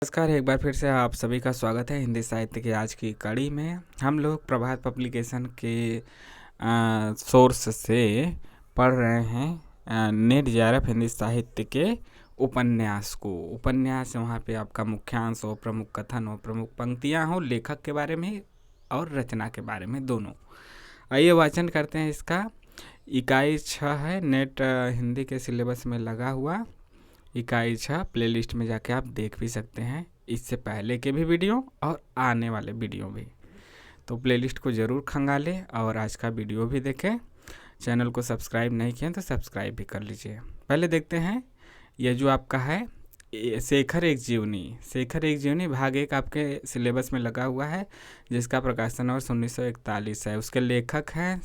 नमस्कार, एक बार फिर से आप सभी का स्वागत है हिंदी साहित्य की आज की कड़ी में। हम लोग प्रभात पब्लिकेशन के सोर्स से पढ़ रहे हैं नेट जेआरएफ हिंदी साहित्य के उपन्यास को। उपन्यास वहाँ पे आपका मुख्यांश हो, प्रमुख कथन हो, प्रमुख पंक्तियाँ हो, लेखक के बारे में और रचना के बारे में दोनों। आइए वाचन करते हैं इसका। इकाई 6 है, नेट हिंदी के सिलेबस में लगा हुआ। इकाई 6 प्लेलिस्ट में जाके आप देख भी सकते हैं, इससे पहले के भी वीडियो और आने वाले वीडियो भी। तो प्लेलिस्ट को ज़रूर खंगालें और आज का वीडियो भी देखें। चैनल को सब्सक्राइब नहीं किया तो सब्सक्राइब भी कर लीजिए। पहले देखते हैं ये जो आपका है शेखर एक जीवनी। शेखर एक जीवनी भाग 1 आपके सिलेबस में लगा हुआ है, जिसका प्रकाशन वर्ष 1941 है। उसके लेखक हैं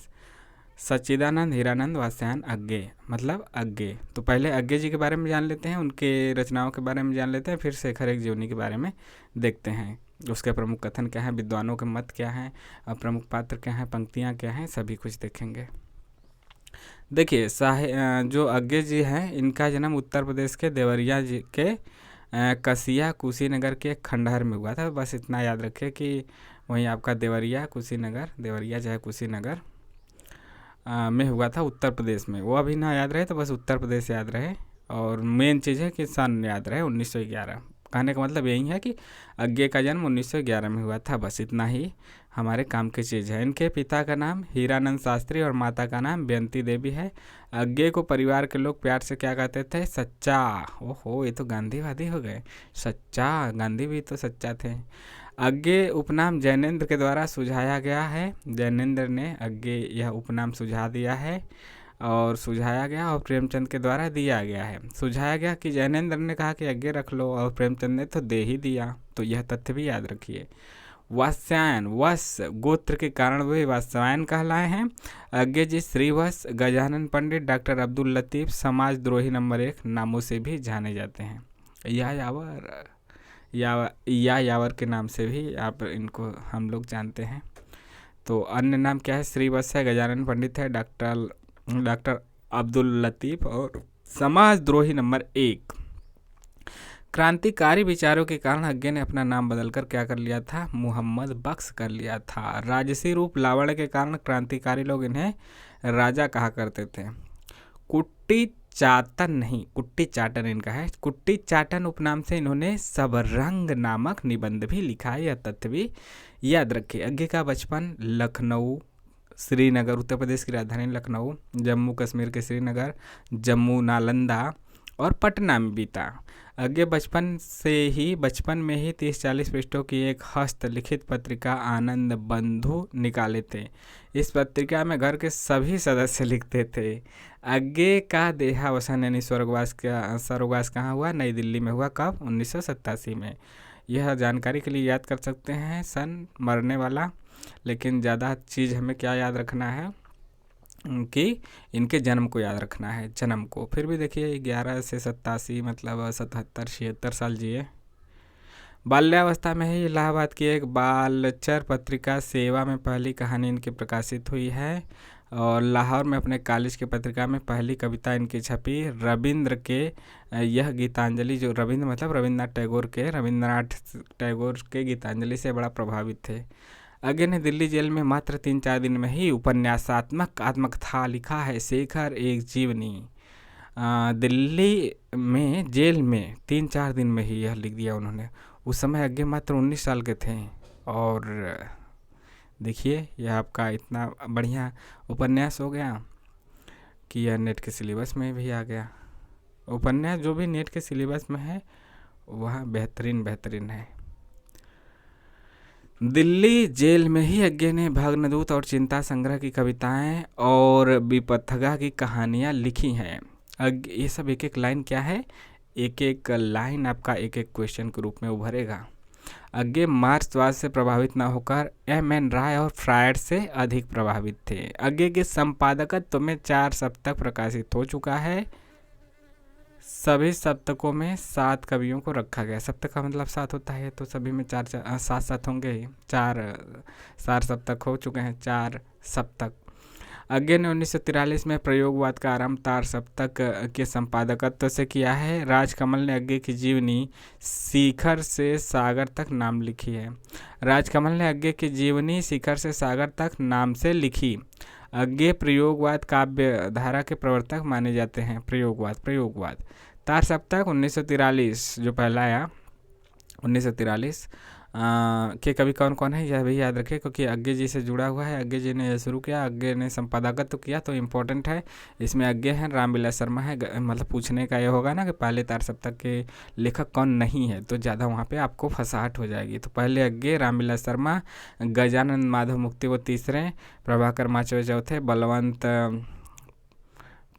सच्चिदानंद हीरानंद वात्स्यायन अग्गे, मतलब अग्गे। तो पहले अग्गे जी के बारे में जान लेते हैं, उनके रचनाओं के बारे में जान लेते हैं, फिर शेखर एक जीवनी के बारे में देखते हैं। उसके प्रमुख कथन क्या हैं, विद्वानों के मत क्या हैं, और प्रमुख पात्र क्या हैं, पंक्तियाँ क्या हैं, सभी कुछ देखेंगे। देखिए जो अग्गे जी हैं, इनका जन्म उत्तर प्रदेश के देवरिया जी के कसिया कुशीनगर के एक खंडहर में हुआ था। बस इतना याद रखिए कि वहीं आपका देवरिया कुशीनगर, देवरिया चाहे कुशीनगर में हुआ था उत्तर प्रदेश में। वो अभी ना याद रहे तो बस उत्तर प्रदेश याद रहे, और मेन चीज़ है कि सन याद रहे 1911। कहने का मतलब यही है कि अग्गे का जन्म 1911 में हुआ था। बस इतना ही हमारे काम की चीज़ है। इनके पिता का नाम हीरानंद शास्त्री और माता का नाम बेंती देवी है। अग्गे को परिवार के लोग प्यार से क्या कहते थे, सच्चा। ओहो, ये तो गांधीवादी हो गए। सच्चा, गांधी भी तो सच्चा थे। अग्गे उपनाम जैनेन्द्र के द्वारा सुझाया गया है। जैनेन्द्र ने अग्गे यह उपनाम सुझा दिया है और सुझाया गया और प्रेमचंद के द्वारा दिया गया है। सुझाया गया कि जैनेन्द्र ने कहा कि अग्गे रख लो और प्रेमचंद ने तो दे ही दिया, तो यह तथ्य भी याद रखिए। वात्स्यायन, वस गोत्र के कारण वे वात्स्यायन कहलाए हैं। अग्गे जी श्रीवत्स, गजानन पंडित, डॉक्टर अब्दुल लतीफ़ समाजद्रोही नंबर 1 नामों से भी जाने जाते हैं। यावर के नाम से भी आप इनको हम लोग जानते हैं। तो अन्य नाम क्या है, श्रीवत्स है, गजानन पंडित है, डॉक्टर अब्दुल लतीफ़ और समाजद्रोही नंबर 1। क्रांतिकारी विचारों के कारण अग्गे ने अपना नाम बदलकर क्या कर लिया था, मोहम्मद बख्श कर लिया था। राजसी रूप लावण्य के कारण क्रांतिकारी लोग इन्हें राजा कहा करते थे। कुट्टी चाटन नहीं, कुट्टी चाटन इनका है। कुट्टी चाटन उपनाम से इन्होंने सबरंग नामक निबंध भी लिखा है, यह तथ्य भी याद रखिए। अग्गे का बचपन लखनऊ, श्रीनगर, उत्तर प्रदेश की राजधानी लखनऊ, जम्मू कश्मीर के श्रीनगर, जम्मू, नालंदा और पटना में बीता। अग्गे बचपन में ही 30-40 पृष्ठों की एक हस्तलिखित पत्रिका आनंद बंधु निकाले थे। इस पत्रिका में घर के सभी सदस्य लिखते थे। अग्गे का देहावसान यानी स्वर्गवास कहाँ हुआ, नई दिल्ली में हुआ। कब, 1987 में। यह जानकारी के लिए याद कर सकते हैं सन मरने वाला, लेकिन ज़्यादा चीज़ हमें क्या याद रखना है कि इनके जन्म को याद रखना है, जन्म को। फिर भी देखिए 11 से 87 मतलब 77-76 साल जिए। बाल्यावस्था में ही इलाहाबाद की एक बालचर पत्रिका सेवा में पहली कहानी इनकी प्रकाशित हुई है, और लाहौर में अपने कॉलेज की पत्रिका में पहली कविता इनकी छपी। रविंद्र के यह गीतांजलि, जो रविंद्र मतलब रविंद्रनाथ टैगोर के गीतांजलि से बड़ा प्रभावित थे। अग्गे ने दिल्ली जेल में मात्र 3-4 दिन में ही उपन्यासात्मक आत्मकथा लिखा है, शेखर एक जीवनी। दिल्ली में जेल में 3-4 दिन में ही यह लिख दिया उन्होंने। उस समय अग्गे मात्र 19 साल के थे। और देखिए यह आपका इतना बढ़िया उपन्यास हो गया कि यह नेट के सिलेबस में भी आ गया। उपन्यास जो भी नेट के सिलेबस में है वह बेहतरीन है। दिल्ली जेल में ही अग्गे ने भग्नदूत और चिंता संग्रह की कविताएं और विपथगा की कहानियां लिखी हैं। ये सब एक एक लाइन क्या है, एक एक लाइन आपका एक एक क्वेश्चन के रूप में उभरेगा। अग्गे मार्क्सवाद से प्रभावित न होकर M.N. राय और फ्रायड से अधिक प्रभावित थे। अग्गे के संपादकत्व में 4 सप्तक प्रकाशित हो चुका है। सभी सप्तकों में 7 कवियों को रखा गया। सप्तक का मतलब 7 होता है, तो सभी में 7 होंगे। 4 सप्तक हो चुके हैं, 4 सप्तक। अज्ञे ने 1943 में प्रयोगवाद का आरंभ तार सप्तक के संपादकत्व से किया है। राजकमल ने अज्ञे की जीवनी शिखर से सागर तक नाम लिखी है। राजकमल ने अज्ञे की जीवनी शिखर से सागर तक नाम से लिखी। अज्ञे प्रयोगवाद काव्य धारा के प्रवर्तक माने जाते हैं। प्रयोगवाद तार सप्तक 1943 जो पहला आया 1943 के कवि कौन कौन है यह भी याद रखें, क्योंकि अज्ञे जी से जुड़ा हुआ है। अज्ञे जी ने यह शुरू किया, अज्ञे ने संपादकत्व किया, तो इम्पोर्टेंट है। इसमें अज्ञे हैं, रामविलास शर्मा है। मतलब पूछने का ये होगा ना कि पहले तार सप्तक के लेखक कौन नहीं है, तो ज़्यादा वहाँ पे आपको फंसाहट हो जाएगी। तो पहले अज्ञे, रामविलास शर्मा, गजानन माधव मुक्ति वो तीसरे, प्रभाकर माचवे चौथे, बलवंत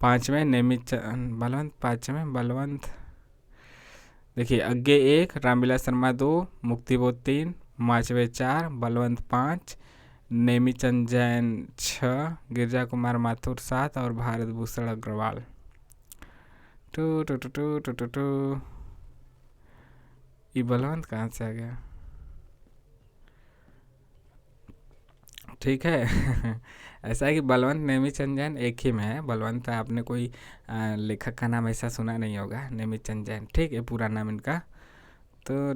पाँचवें, बलवंत देखिए अज्ञे 1, रामविलास शर्मा 2, मुक्तिबोध 3, माचवे 4, बलवंत 5, नेमीचंद जैन 6, गिरजा कुमार माथुर 7 और Bharat Bhushan Agarwal two two two two two two two. ये बलवंत कहाँ से आ गया? ठीक है ऐसा है कि बलवंत नेमीचंद जैन एक ही में है। बलवंत आपने कोई लेखक का नाम ऐसा सुना नहीं होगा, नेमीचंद जैन, ठीक है पूरा नाम इनका। तो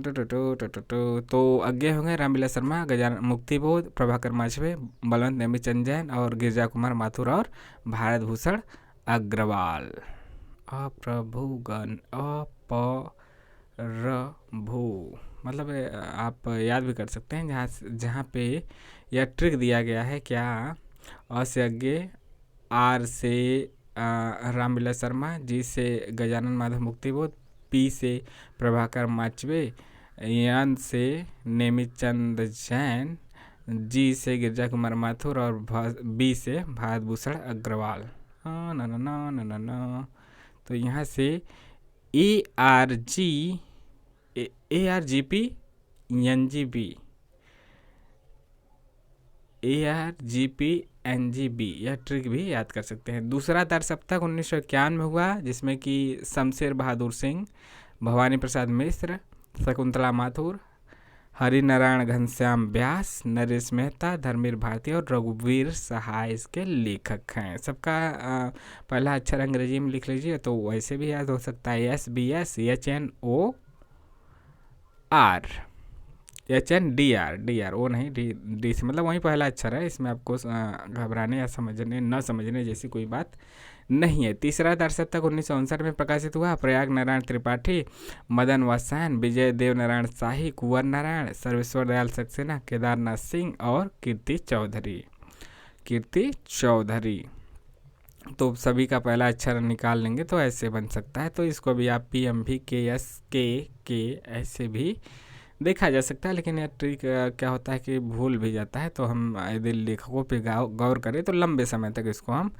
अज्ञे होंगे रामविलास शर्मा, गजानन मुक्तिबोध, प्रभाकर माचवे, बलवंत नेमीचंद जैन और गिरजा कुमार माथुर और भारत भूषण अग्रवाल। अप्रभुगण अपरभू मतलब आप याद भी कर सकते हैं जहाँ पे यह ट्रिक दिया गया है। क्या? अ से अज्ञे, आर से रामविलास शर्मा, जी से गजानन माधव मुक्तिबोध, पी से प्रभाकर माचवे, एन से नेमीचंद जैन, जी से गिरजा कुमार माथुर और बी से भारत भूषण अग्रवाल। न तो यहाँ से ARGP NGB यह ट्रिक भी याद कर सकते हैं। दूसरा तार सप्तक 1951 में हुआ, जिसमें कि शमशेर बहादुर सिंह, भवानी प्रसाद मिश्र, शकुंतला माथुर, हरिनारायण घनश्याम व्यास, नरेश मेहता, धर्मवीर भारती और रघुवीर सहाय इसके लेखक हैं। सबका पहला अक्षर अंग्रेजी में लिख लीजिए तो वैसे भी याद हो सकता है। SBSHNOR HNDR ओ नहीं डी से मतलब वही पहला अक्षर है। इसमें आपको घबराने या न समझने जैसी कोई बात नहीं है। तीसरा तार सप्तक 1959 में प्रकाशित हुआ। प्रयाग नारायण त्रिपाठी, मदन वासैन, विजय देव नारायण शाही, कुंवर नारायण, सर्वेश्वर दयाल सक्सेना, केदारनाथ सिंह और कीर्ति चौधरी। तो सभी का पहला अक्षर निकाल लेंगे तो ऐसे बन सकता है। तो इसको भी आप PMV KSK ऐसे भी देखा जा सकता है। लेकिन यह ट्रिक क्या होता है कि भूल भी जाता है, तो हम यदि लेखकों पे गौर करें तो लंबे समय तक इसको हम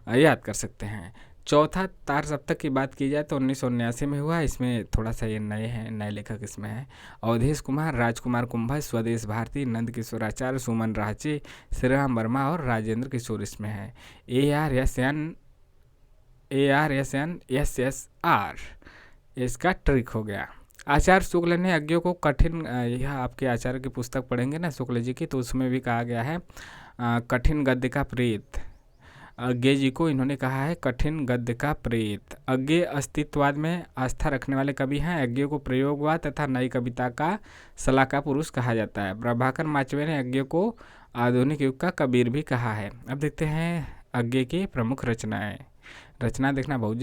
याद कर सकते हैं। चौथा तार सप्तक की बात की जाए तो 1979 में हुआ। इसमें थोड़ा सा ये नए लेखक इसमें हैं। अवधेश कुमार, राजकुमार कुंभज, स्वदेश भारती, नंद किशोराचार्य, सुमन रांची, श्रीराम वर्मा और राजेंद्र किशोर इसमें है। ARSN इसका ट्रिक हो गया। आचार्य शुक्ल ने अज्ञों को कठिन, यह आपके आचार्य की पुस्तक पढ़ेंगे ना शुक्ल जी की, तो उसमें भी कहा गया है कठिन गद्य का प्रेत। अज्ञे जी को इन्होंने कहा है कठिन गद्य का प्रेत। अज्ञे अस्तित्ववाद में आस्था रखने वाले कवि हैं। अज्ञे को प्रयोगवाद तथा नई कविता का सलाहकार पुरुष कहा जाता है। प्रभाकर माचवे ने अज्ञे को आधुनिक युग का कबीर भी कहा है। अब देखते हैं अज्ञे की प्रमुख रचनाएं। रचना देखना बहुत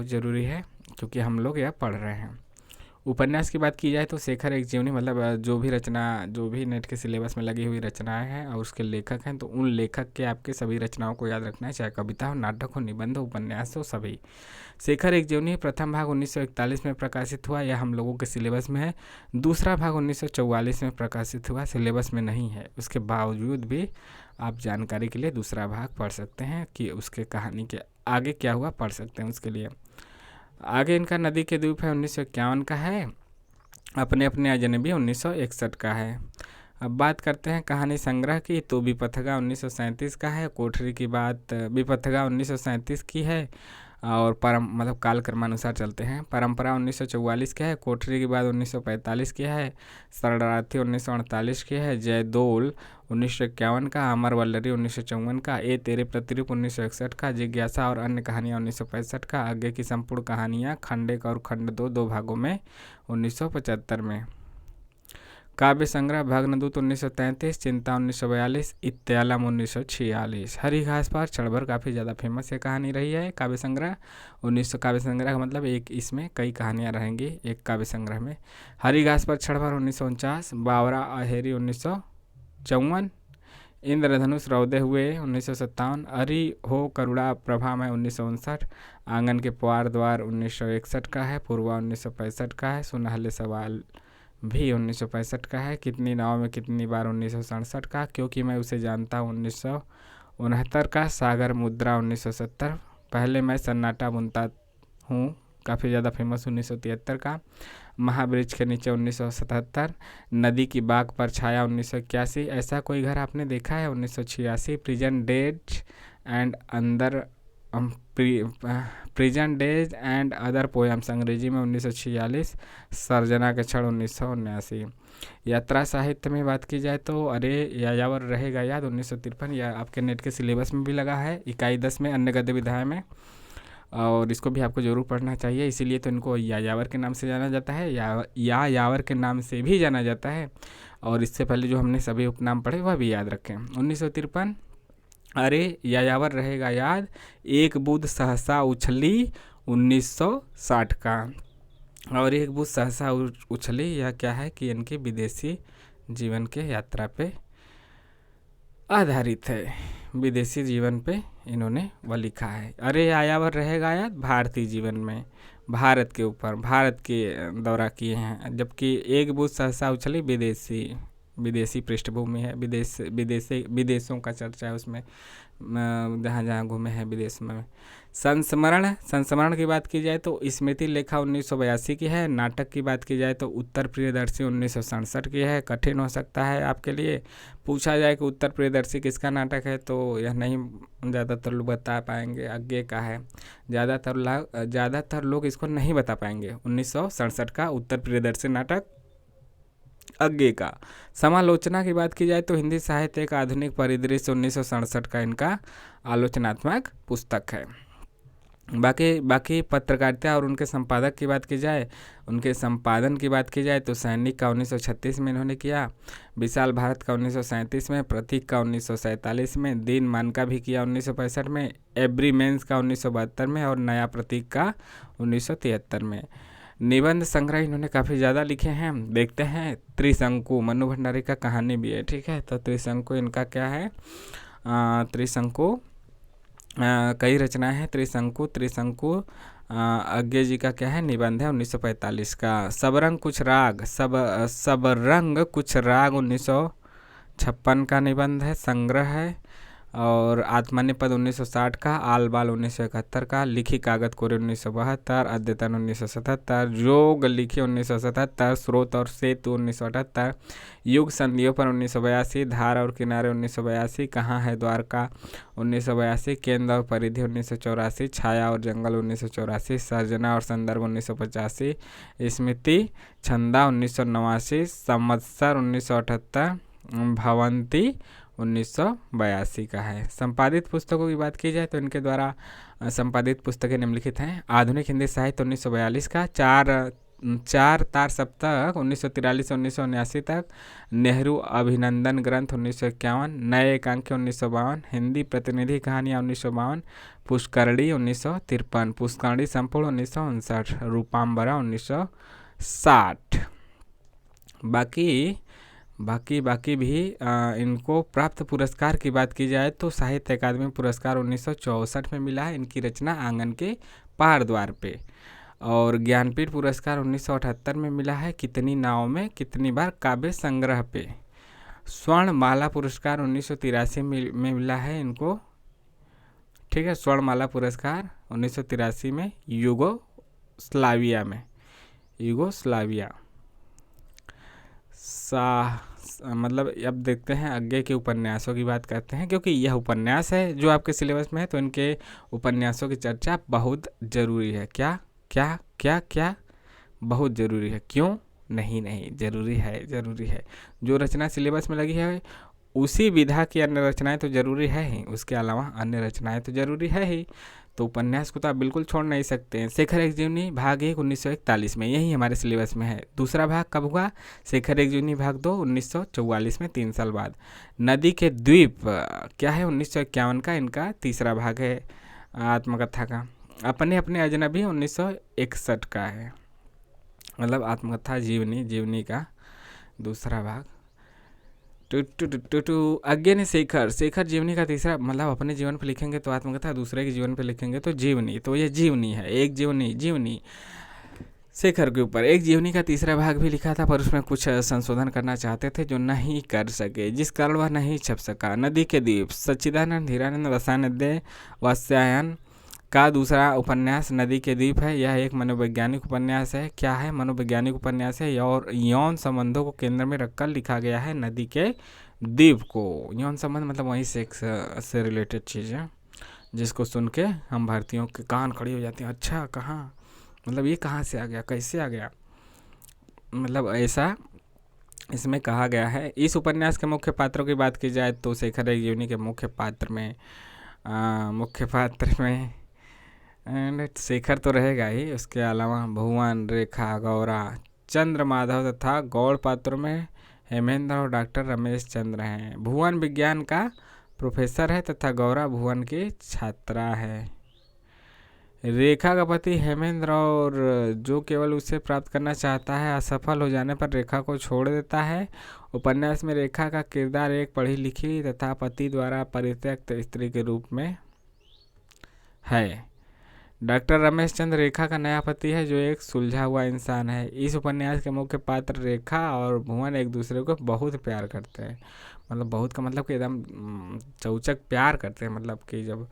ज़रूरी है क्योंकि हम लोग यह पढ़ रहे हैं। उपन्यास की बात की जाए तो शेखर एक जीवनी, मतलब जो भी नेट के सिलेबस में लगी हुई रचनाएं हैं और उसके लेखक हैं, तो उन लेखक के आपके सभी रचनाओं को याद रखना है, चाहे कविता हो, नाटक हो, निबंध हो, उपन्यास हो, सभी। शेखर एक जीवनी प्रथम भाग 1941 में प्रकाशित हुआ, यह हम लोगों के सिलेबस में है। दूसरा भाग 1944 में प्रकाशित हुआ, सिलेबस में नहीं है। उसके बावजूद भी आप जानकारी के लिए दूसरा भाग पढ़ सकते हैं कि उसके कहानी के आगे क्या हुआ, पढ़ सकते हैं। उसके लिए आगे इनका नदी के द्वीप है 1951 का है। अपने अपने अजनबी 1961 का है। अब बात करते हैं कहानी संग्रह की, तो विपथगा 1937 का है। कोठरी की बात विपथगा 1937 की है। और मतलब कालक्रमानुसार चलते हैं। परंपरा 1944 की है, कोठरी के बाद 1945 की है, शरणार्थी 1948 की है, जयदोल 1951 का, अमर वल्लरी 1954 का, ए तेरे प्रतिरूप 1961 का, जिज्ञासा और अन्य कहानियाँ 1965 का, आगे की संपूर्ण कहानियाँ खंड 1 और खंड 2 दो भागों में 1975 में। काव्य संग्रह भग्नदूत 1933, चिंता 1942, इत्यालम 1946। हरी घास पर क्षणभर काफ़ी ज़्यादा फेमस ये कहानी रही है। काव्य संग्रह 1900, काव्य संग्रह का मतलब एक, इसमें कई कहानियाँ रहेंगी एक काव्य संग्रह में। हरी घास पर क्षणभर 1949, बावरा अहेरी 1954, इंद्रधनुष रौदे हुए 1957, अरी हो करुणा प्रभा में 1959, आंगन के पुआर द्वार 1961 का है, पूर्वा 1965 का है, सुनहले सवाल भी 1965 का है, कितनी नाव में कितनी बार 1967 का, क्योंकि मैं उसे जानता हूँ 1969 का, सागर मुद्रा 1970, पहले मैं सन्नाटा बुनता हूँ काफ़ी ज़्यादा फेमस 1973 का, महावृक्ष के नीचे 1977, नदी की बाग पर छाया 1981, ऐसा कोई घर आपने देखा है 1986, प्रिजन डेज एंड अंदर prison days and other poems अंग्रेजी में 1946, सर्जना के क्षण 1979। यात्रा साहित्य में बात की जाए तो अरे यायावर रहेगा याद 1953, या आपके नेट के सिलेबस में भी लगा है, इकाई 10 में अन्य गद्य विधाएं में, और इसको भी आपको ज़रूर पढ़ना चाहिए। इसीलिए तो इनको यायावर के नाम से जाना जाता है, यायावर के नाम से भी जाना जाता है। और इससे पहले जो हमने सभी उपनाम पढ़े वह भी याद रखें। 1953, अरे यायावर रहेगा याद, एक बूंद सहसा उछली 1960 का। और एक बूंद सहसा उछली यह क्या है कि इनके विदेशी जीवन के यात्रा पे आधारित है, विदेशी जीवन पे इन्होंने वह लिखा है। अरे यायावर रहेगा याद भारतीय जीवन में, भारत के ऊपर, भारत के दौरा किए हैं, जबकि एक बूंद सहसा उछली विदेशी पृष्ठभूमि है, विदेशों का चर्चा है उसमें, जहाँ जहाँ घूमे हैं विदेश में। संस्मरण की बात की जाए तो स्मृति लेखा 1982 की है। नाटक की बात की जाए तो उत्तर प्रियदर्शी 1967 की है। कठिन हो सकता है आपके लिए, पूछा जाए कि उत्तर प्रियदर्शी किसका नाटक है तो यह नहीं ज़्यादातर लोग बता पाएंगे, आगे का है, ज़्यादातर लोग इसको नहीं बता पाएंगे। 1967 का उत्तर प्रियदर्शी नाटक आगे का। समालोचना की बात की जाए तो हिंदी साहित्य एक आधुनिक परिदृश्य 1967 का इनका आलोचनात्मक पुस्तक है। बाकी पत्रकारिता और उनके संपादक की बात की जाए, उनके संपादन की बात की जाए तो सैनिक का 1936 में इन्होंने किया, विशाल भारत का 1937 में, प्रतीक का 1947 में, दिनमान का भी किया 1965 में, एवरी मेंस का 1972 में और नया प्रतीक का 1973 में। निबंध संग्रह इन्होंने काफ़ी ज़्यादा लिखे हैं, देखते हैं। त्रिशंकु मनु भंडारी का कहानी भी है, ठीक है। तो त्रिशंकु इनका क्या है, त्रिशंकु कई रचनाएं हैं। त्रिशंकु अज्ञे जी का क्या है, निबंध है 1945 का। सबरंग कुछ राग 1956 का निबंध है, संग्रह है। और आत्मान्य पद 1960 का, आल बाल 1971 का, लिखी कागत कोरे 1972, अद्यतन 1977, जोग लिखी 1977, स्रोत और सेतु 1978, युग संधियों पर 1982, धार और किनारे 1982, कहाँ है द्वारका 1982, केंद्र और परिधि 1984, छाया और जंगल 1984, सर्जना और संदर्भ 1985, स्मृति छंदा 1989, संवत्सर 1978, भवंती 1982 का है। संपादित पुस्तकों की बात की जाए तो इनके द्वारा संपादित पुस्तकें निम्नलिखित हैं। आधुनिक हिंदी साहित्य 1942 का, चार तार सप्तक 1943 1979 तक, नेहरू अभिनंदन ग्रंथ 1951, नए एकांकी 1952, हिंदी प्रतिनिधि कहानियाँ 1952, पुष्करणी 1953, पुष्करणी संपूर्ण 1959, रूपाम्बरा 1960। बाकी भी इनको प्राप्त पुरस्कार की बात की जाए तो साहित्य अकादमी पुरस्कार 1964 में मिला है इनकी रचना आंगन के पार द्वार पे, और ज्ञानपीठ पुरस्कार 1978 में मिला है कितनी नाव में कितनी बार काव्य संग्रह पे। स्वर्ण माला पुरस्कार 1983 में मिला है इनको, ठीक है। स्वर्ण माला पुरस्कार 1983 में यूगोस्लाविया मतलब अब देखते हैं आगे के उपन्यासों की बात करते हैं, क्योंकि यह उपन्यास है जो आपके सिलेबस में है, तो इनके उपन्यासों की चर्चा बहुत ज़रूरी है। क्या क्या क्या क्या बहुत ज़रूरी है? क्यों नहीं? नहीं ज़रूरी है, ज़रूरी है। जो रचना सिलेबस में लगी है उसी विधा की अन्य रचनाएं तो ज़रूरी है ही, उसके अलावा अन्य रचनाएं तो ज़रूरी है ही। तो उपन्यास को तो आप बिल्कुल छोड़ नहीं सकते हैं। शेखर एक जीवनी भाग 1 1941 में, यही हमारे सिलेबस में है। दूसरा भाग कब हुआ? शेखर एक जीवनी भाग 2 1944 में, 3 साल बाद। नदी के द्वीप क्या है? 1951 का इनका तीसरा भाग है आत्मकथा का। अपने अपने अजनबी 1961 का है, मतलब आत्मकथा जीवनी का दूसरा भाग। अज्ञे शेखर जीवनी का तीसरा, मतलब अपने जीवन पे लिखेंगे तो आत्मकथा, दूसरे के जीवन पे लिखेंगे तो जीवनी। तो ये जीवनी है, एक जीवनी शेखर के ऊपर। एक जीवनी का तीसरा भाग भी लिखा था, पर उसमें कुछ संशोधन करना चाहते थे जो नहीं कर सके, जिस कारण वह नहीं छप सका। नदी के द्वीप सच्चिदानंद हीरानंद वसानंदे वात्स्यायन का दूसरा उपन्यास नदी के द्वीप है। यह एक मनोवैज्ञानिक उपन्यास है। क्या है? मनोवैज्ञानिक उपन्यास है और यौन संबंधों को केंद्र में रखकर लिखा गया है। नदी के द्वीप को, यौन संबंध मतलब वही सेक्स से रिलेटेड चीज़ है, जिसको सुन के हम भारतीयों के कान खड़ी हो जाती हैं। अच्छा, कहाँ, मतलब ये कहाँ से आ गया, कैसे आ गया, मतलब ऐसा इसमें कहा गया है। इस उपन्यास के मुख्य पात्रों की बात की जाए तो शेखर एक जीवनी के मुख्य पात्र में शेखर तो रहेगा ही, उसके अलावा भुवन, रेखा, गौरा, चंद्र माधव तथा गौड़ पात्रों में हेमेंद्र और डॉक्टर रमेश चंद्र हैं। भुवन विज्ञान का प्रोफेसर है तथा गौरा भुवन की छात्रा है। रेखा का पति हेमेंद्र और जो केवल उसे प्राप्त करना चाहता है, असफल हो जाने पर रेखा को छोड़ देता है। उपन्यास में रेखा का किरदार एक पढ़ी लिखी तथा पति द्वारा परित्यक्त स्त्री के रूप में है। डॉक्टर रमेश चंद्र रेखा का नया पति है, जो एक सुलझा हुआ इंसान है। इस उपन्यास के मुख्य पात्र रेखा और भुवन एक दूसरे को बहुत प्यार करते हैं, मतलब बहुत का मतलब कि एकदम चौचक प्यार करते हैं, मतलब कि जब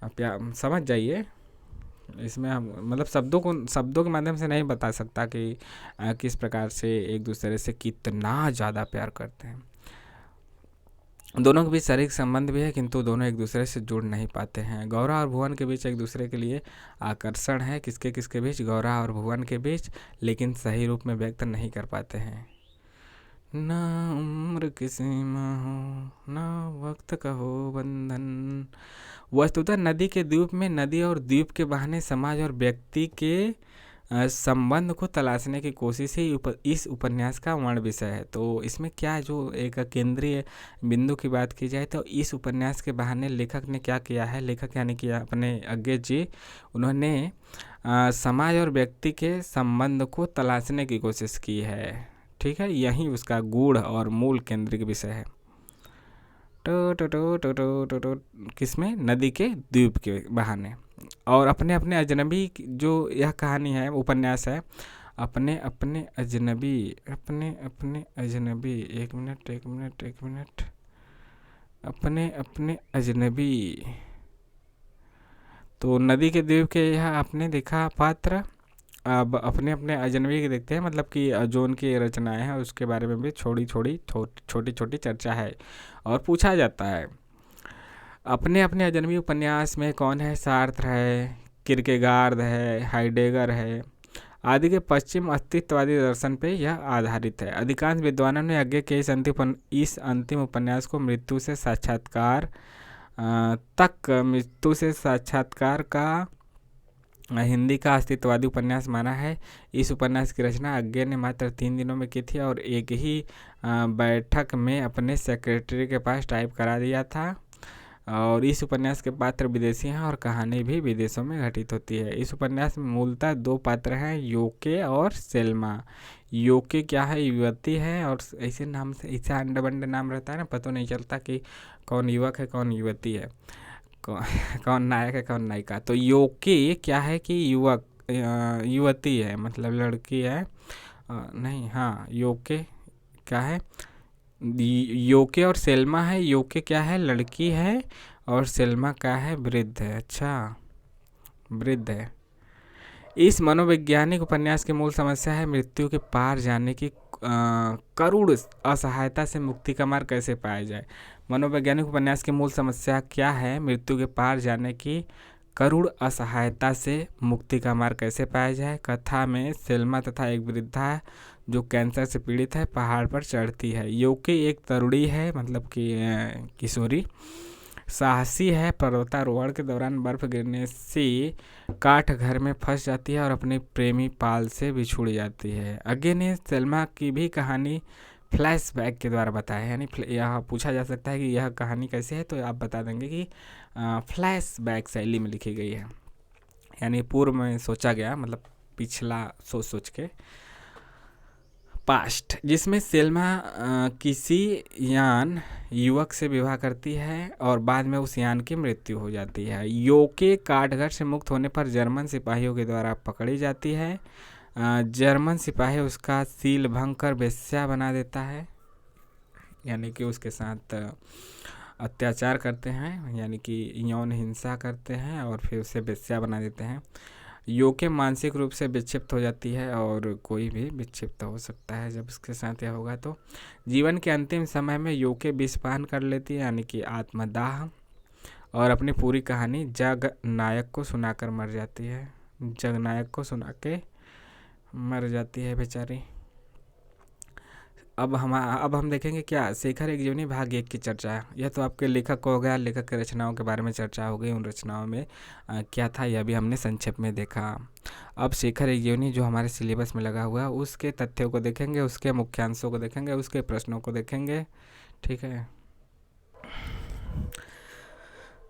प्यार, समझ जाइए। इसमें हम मतलब शब्दों के माध्यम से नहीं बता सकता कि किस प्रकार से एक दूसरे से कितना ज़्यादा प्यार करते हैं। दोनों के बीच शारीरिक संबंध भी है, किंतु दोनों एक दूसरे से जुड़ नहीं पाते हैं। गौरा और भुवन के बीच एक दूसरे के लिए आकर्षण है, किसके किसके बीच? गौरा और भुवन के बीच, लेकिन सही रूप में व्यक्त नहीं कर पाते हैं। ना उम्र की सीमा हो, ना वक्त का हो बंधन। वस्तुतः नदी के द्वीप में नदी और द्वीप के बहाने समाज और व्यक्ति के संबंध को तलाशने की कोशिश ही इस उपन्यास का वर्ण विषय है। तो इसमें क्या, जो एक केंद्रीय बिंदु की बात की जाए तो इस उपन्यास के बहाने लेखक ने क्या किया है, लेखक यानी कि अपने अज्ञे जी, उन्होंने समाज और व्यक्ति के संबंध को तलाशने की कोशिश की है। ठीक है, यही उसका गूढ़ और मूल केंद्रिक विषय है। किसमें? नदी के द्वीप के बहाने। और अपने अपने अजनबी, जो यह कहानी है, उपन्यास है, अपने अपने अजनबी, एक मिनट, अपने अपने अजनबी। तो नदी के द्वीप के यह आपने देखा पात्र। अब अपने अपने अजनबी के देखते हैं, मतलब कि जो उनकी रचनाएं हैं उसके बारे में भी छोटी छोटी चर्चा है और पूछा जाता है। अपने अपने अजनबी उपन्यास में कौन है? सार्त्र है, किरकेगार्ड है, हाइडेगर है आदि के पश्चिम अस्तित्ववादी दर्शन पे यह आधारित है। अधिकांश विद्वानों ने आगे के इस अंतिम उपन्यास को मृत्यु से साक्षात्कार का हिंदी का अस्तित्ववादी उपन्यास माना है। इस उपन्यास की रचना अज्ञे ने मात्र 3 दिनों में की थी और एक ही बैठक में अपने सेक्रेटरी के पास टाइप करा दिया था। और इस उपन्यास के पात्र विदेशी हैं और कहानी भी विदेशों में घटित होती है। इस उपन्यास में मूलतः 2 पात्र हैं, योके और सेल्मा। योके क्या है? युवती है, और ऐसे नाम से, ऐसे अंडे बंडे नाम रहता है ना, पता नहीं चलता कि कौन युवक है कौन युवती है, कौन नायक है कौन नायिका। तो योके क्या है कि युवती है, मतलब लड़की है, नहीं, हाँ, योके क्या है? योके और सेल्मा है। योके क्या है? लड़की है, और सेल्मा क्या है? वृद्ध है। अच्छा, वृद्ध है। इस मनोवैज्ञानिक उपन्यास की मूल समस्या है मृत्यु के पार जाने की करुण असहायता से मुक्ति का मार्ग कैसे पाया जाए। मनोवैज्ञानिक उपन्यास की मूल समस्या क्या है? मृत्यु के पार जाने की करुण असहायता से मुक्ति का मार्ग कैसे पाया जाए। कथा में सेल्मा तथा एक वृद्धा जो कैंसर से पीड़ित है पहाड़ पर चढ़ती है। योकी एक तरुणी है, मतलब कि किशोरी, साहसी है, पर्वतारोहण के दौरान बर्फ गिरने से काठ घर में फंस जाती है और अपने प्रेमी पाल से बिछुड़ जाती है। आगे ने सेल्मा की भी कहानी फ्लैशबैक के द्वारा बताया है, यानी यह पूछा जा सकता है कि यह कहानी कैसे है, तो आप बता देंगे कि फ्लैशबैक शैली में लिखी गई है, यानी पूर्व में सोचा गया, मतलब पिछला सोच सोच के। पास्ट, जिसमें सेल्मा किसी यान युवक से विवाह करती है और बाद में उस यान की मृत्यु हो जाती है। योके काटघर से मुक्त होने पर जर्मन सिपाहियों के द्वारा पकड़ी जाती है। जर्मन सिपाही उसका सील भंग कर वेश्या बना देता है, यानी कि उसके साथ अत्याचार करते हैं, यानी कि यौन हिंसा करते हैं और फिर उसे वेश्या बना देते हैं। योके मानसिक रूप से विक्षिप्त हो जाती है, और कोई भी विक्षिप्त हो सकता है जब इसके साथ यह होगा। तो जीवन के अंतिम समय में योके विषपान कर लेती है, यानी कि आत्मदाह, और अपनी पूरी कहानी जग नायक को सुनाकर मर जाती है। जग नायक को सुना के मर जाती है बेचारी। अब हम देखेंगे क्या शेखर एक जीवनी भाग 1 की चर्चा है। यह तो आपके लेखक को हो गया, लेखक के रचनाओं के बारे में चर्चा हो गई, उन रचनाओं में क्या था यह भी हमने संक्षेप में देखा। अब शेखर एक जीवनी जो हमारे सिलेबस में लगा हुआ है उसके तथ्यों को देखेंगे, उसके मुख्यांशों को देखेंगे, उसके प्रश्नों को देखेंगे। ठीक है,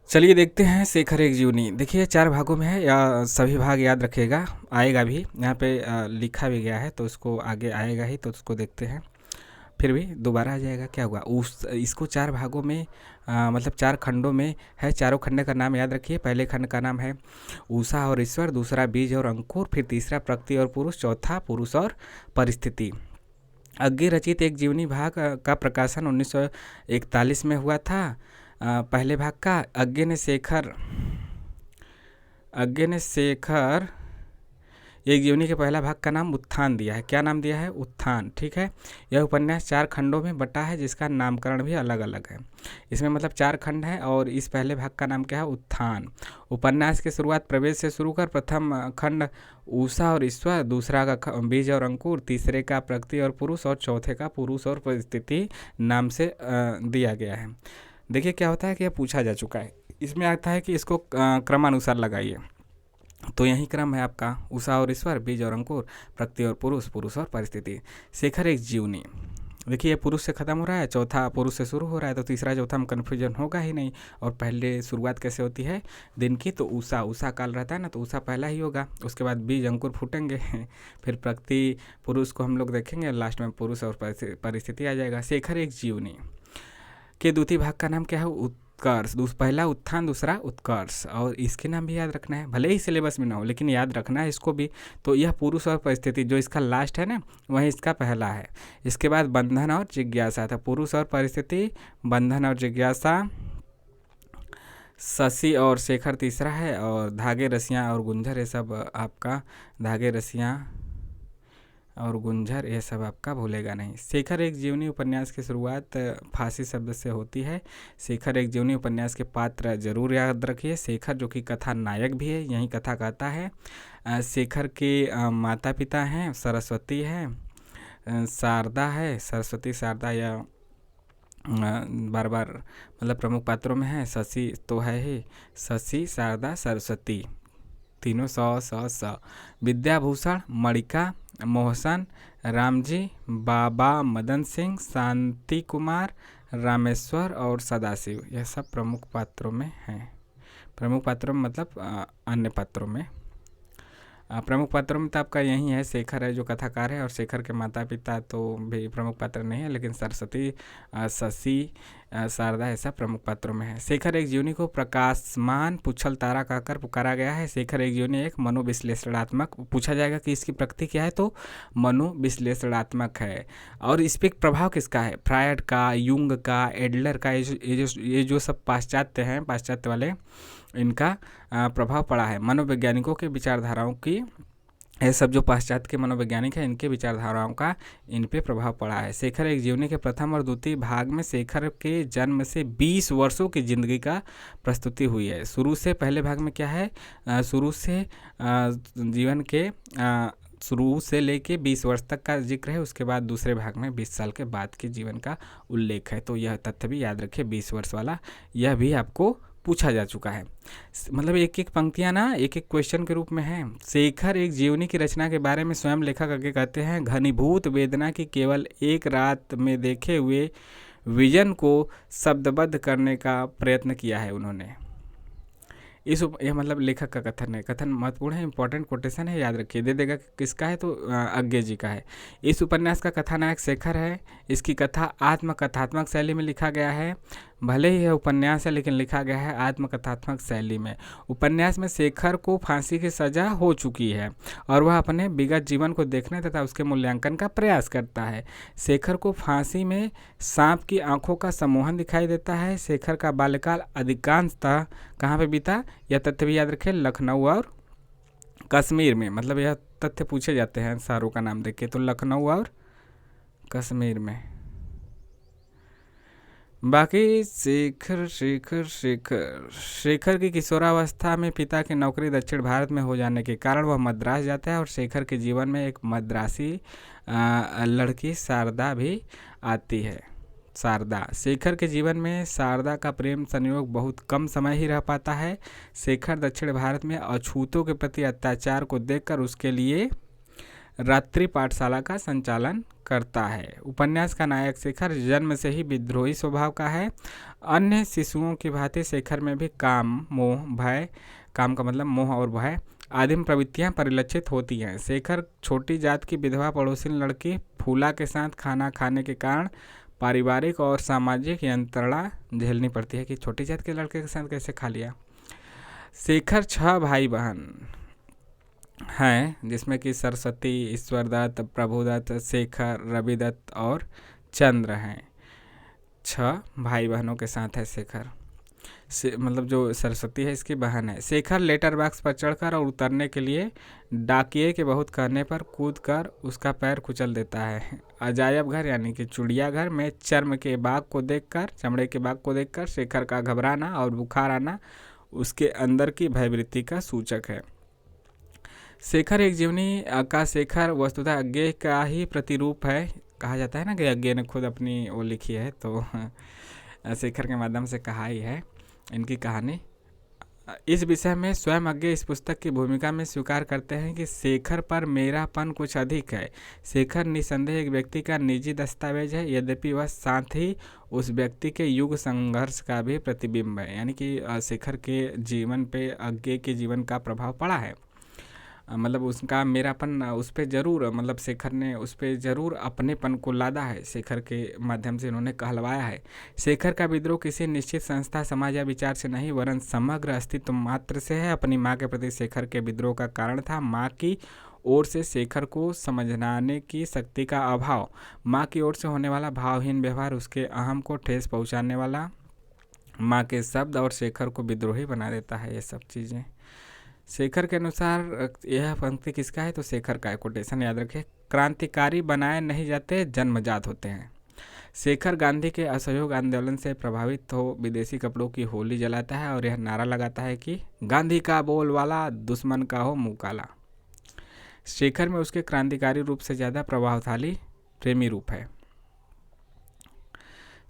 चलिए देखते हैं शेखर एक जीवनी। देखिए 4 भागों में है, या सभी भाग याद रखिएगा, आएगा भी यहाँ पे लिखा भी गया है, तो उसको आगे आएगा ही, तो उसको देखते हैं, फिर भी दोबारा आ जाएगा, क्या हुआ। इसको 4 भागों में मतलब 4 खंडों में है। चारों खंड का नाम याद रखिए। पहले खंड का नाम है उषा और ईश्वर, दूसरा बीज और अंकुर, फिर तीसरा प्रकृति और पुरुष, चौथा पुरुष और परिस्थिति। अज्ञे रचित एक जीवनी भाग का प्रकाशन 1941 में हुआ था। पहले भाग का अज्ञे ने शेखर एक जीवनी के पहला भाग का नाम उत्थान दिया है। क्या नाम दिया है? उत्थान। ठीक है, यह उपन्यास 4 खंडों में बटा है, जिसका नामकरण भी अलग अलग है। इसमें मतलब 4 खंड है, और इस पहले भाग का नाम क्या है? उत्थान। उपन्यास की शुरुआत प्रवेश से शुरू कर प्रथम खंड उषा और ईश्वर, दूसरा का बीज और अंकुर, तीसरे का प्रकृति और पुरुष, और चौथे का पुरुष और परिस्थिति नाम से दिया गया है। देखिए क्या होता है कि यह पूछा जा चुका है, इसमें आता है कि इसको क्रमानुसार लगाइए, तो यही क्रम है आपका उषा और ईश्वर, बीज और अंकुर, प्रकृति और पुरुष, पुरुष और परिस्थिति। शेखर एक जीवनी, देखिए ये पुरुष से खत्म हो रहा है, चौथा पुरुष से शुरू हो रहा है, तो तीसरा चौथा में कन्फ्यूजन होगा ही नहीं। और पहले शुरुआत कैसे होती है दिन की, तो उषा काल रहता है ना, तो उषा पहला ही होगा, उसके बाद बीज अंकुर फूटेंगे फिर प्रकृति पुरुष को हम लोग देखेंगे, लास्ट में पुरुष और परिस्थिति आ जाएगा। शेखर एक जीवनी के द्वितीय भाग का नाम क्या है? उत्कर्ष। पहला उत्थान, दूसरा उत्कर्ष, और इसके नाम भी याद रखना है, भले ही सिलेबस में ना हो लेकिन याद रखना है इसको भी। तो यह पुरुष और परिस्थिति जो इसका लास्ट है ना, वही इसका पहला है। इसके बाद बंधन और जिज्ञासा था। पुरुष और परिस्थिति, बंधन और जिज्ञासा, शशि और शेखर तीसरा है, और धागे रसियाँ और गुंजर, ये सब आपका धागे रसियाँ और गुंजर, ये सब आपका भूलेगा नहीं। शेखर एक जीवनी उपन्यास की शुरुआत फांसी शब्द से होती है। शेखर एक जीवनी उपन्यास के पात्र जरूर याद रखिए। शेखर जो कि कथा नायक भी है, यही कथा कहता है। शेखर के माता पिता हैं, सरस्वती है, शारदा है। सरस्वती शारदा या बार बार मतलब प्रमुख पात्रों में है। शशि तो है ही, शशि शारदा सरस्वती, तीनों स। विद्याभूषण, मणिका, मोहसन, रामजी, बाबा मदन सिंह, शांति कुमार, रामेश्वर और सदाशिव, यह सब प्रमुख पात्रों में हैं। प्रमुख पात्रों में मतलब अन्य पात्रों में, प्रमुख पात्रों में तो आपका यही है, शेखर है जो कथाकार है, और शेखर के माता पिता तो भी प्रमुख पात्र नहीं है, लेकिन सरस्वती, शशि, शारदा ऐसा प्रमुख पात्रों में है। शेखर एक जीवनी को प्रकाशमान पुच्छल तारा कहकर पुकारा गया है। शेखर एक जीवनी एक मनोविश्लेषणात्मक, पूछा जाएगा कि इसकी प्रकृति क्या है, तो मनोविश्लेषणात्मक है। और इस पर प्रभाव किसका है? फ्रायड का, युंग का, एडलर का, ये जो सब पाश्चात्य हैं, पाश्चात्य वाले, इनका प्रभाव पड़ा है। मनोवैज्ञानिकों के विचारधाराओं की ये सब जो पाश्चात्य के मनोवैज्ञानिक हैं इनके विचारधाराओं का इन पे प्रभाव पड़ा है। शेखर एक जीवनी के प्रथम और द्वितीय भाग में शेखर के जन्म से 20 वर्षों की जिंदगी का प्रस्तुति हुई है। शुरू से पहले भाग में क्या है, शुरू से जीवन के शुरू से लेके 20 वर्ष तक का जिक्र है। उसके बाद दूसरे भाग में 20 साल के बाद के जीवन का उल्लेख है। तो यह तथ्य भी याद रखिए, 20 वर्ष वाला यह भी आपको पूछा जा चुका है। मतलब एक एक पंक्तियाँ ना एक एक क्वेश्चन के रूप में है। शेखर एक जीवनी की रचना के बारे में स्वयं लेखक आगे कहते हैं, घनीभूत वेदना की केवल एक रात में देखे हुए विजन को शब्दबद्ध करने का प्रयत्न किया है उन्होंने। यह मतलब लेखक का कथन है। कथन महत्वपूर्ण है, इंपॉर्टेंट कोटेशन है, याद रखिए। दे देगा किसका है तो अज्ञे जी का है। इस उपन्यास का कथानायक शेखर है। इसकी कथा आत्मकथात्मक शैली में लिखा गया है। भले ही यह उपन्यास है लेकिन लिखा गया है आत्मकथात्मक शैली में। उपन्यास में शेखर को फांसी की सजा हो चुकी है और वह अपने विगत जीवन को देखने तथा उसके मूल्यांकन का प्रयास करता है। शेखर को फांसी में सांप की आंखों का सम्मोहन दिखाई देता है। शेखर का बाल्यकाल अधिकांशतः कहाँ पे बीता, यह तथ्य भी याद रखें, लखनऊ और कश्मीर में। मतलब यह तथ्य पूछे जाते हैं शहरों का नाम देख के, तो लखनऊ और कश्मीर में। बाकी शेखर शेखर शेखर शेखर की किशोरावस्था में पिता की नौकरी दक्षिण भारत में हो जाने के कारण वह मद्रास जाता है और शेखर के जीवन में एक मद्रासी लड़की शारदा भी आती है। शारदा, शेखर के जीवन में शारदा का प्रेम संयोग बहुत कम समय ही रह पाता है। शेखर दक्षिण भारत में अछूतों के प्रति अत्याचार को देखकर उसके लिए रात्रि पाठशाला का संचालन करता है। उपन्यास का नायक शेखर जन्म से ही विद्रोही स्वभाव का है। अन्य शिशुओं की भांति शेखर में भी काम, मोह, भय, काम का मतलब मोह और भय आदिम प्रवृत्तियां परिलक्षित होती हैं। शेखर छोटी जात की विधवा पड़ोसी लड़की फूला के साथ खाना खाने के कारण पारिवारिक और सामाजिक यंत्रणा झेलनी पड़ती है कि छोटी जात के लड़के के साथ कैसे खा लिया। शेखर 6 भाई बहन हैं जिसमें कि सरस्वती, ईश्वरदत्त, प्रभुदत्त, शेखर, रविदत्त और चंद्र हैं। 6 भाई बहनों के साथ है शेखर। मतलब जो सरस्वती है इसकी बहन है। शेखर लेटर बॉक्स पर चढ़कर और उतरने के लिए डाकिए के बहुत कहने पर कूदकर उसका पैर कुचल देता है। अजायब घर यानी कि चिड़ियाघर में चमड़े के बाग को देखकर शेखर का घबराना और बुखार आना उसके अंदर की भयवृत्ति का सूचक है। शेखर एक जीवनी का शेखर वस्तुतः अज्ञे का ही प्रतिरूप है। कहा जाता है ना कि अज्ञे ने खुद अपनी वो लिखी है, तो शेखर के माध्यम से कहा ही है इनकी कहानी। इस विषय में स्वयं अज्ञे इस पुस्तक की भूमिका में स्वीकार करते हैं कि शेखर पर मेरापन कुछ अधिक है। शेखर निसंदेह एक व्यक्ति का निजी दस्तावेज है, यद्यपि वह साथ ही उस व्यक्ति के युग संघर्ष का भी प्रतिबिंब है। यानी कि शेखर के जीवन पे अज्ञे के जीवन का प्रभाव पड़ा है। मतलब उसका मेरापन उस पर जरूर, मतलब शेखर ने उस पर जरूर अपनेपन को लादा है। शेखर के माध्यम से इन्होंने कहलवाया है। शेखर का विद्रोह किसी निश्चित संस्था, समाज या विचार से नहीं वरन समग्र अस्तित्व मात्र से है। अपनी माँ के प्रति शेखर के विद्रोह का कारण था माँ की ओर से शेखर को समझाने की शक्ति का अभाव। माँ की ओर से होने वाला भावहीन व्यवहार, उसके अहम को ठेस पहुँचाने वाला माँ के शब्द और शेखर को विद्रोही बना देता है। ये सब चीज़ें शेखर के अनुसार यह पंक्ति किसका है तो शेखर का है। कोटेशन याद रखें, क्रांतिकारी बनाए नहीं जाते, जन्मजात होते हैं। शेखर गांधी के असहयोग आंदोलन से प्रभावित हो विदेशी कपड़ों की होली जलाता है और यह नारा लगाता है कि गांधी का बोल वाला दुश्मन का हो मुँह काला। शेखर में उसके क्रांतिकारी रूप से ज़्यादा प्रभावशाली प्रेमी रूप है।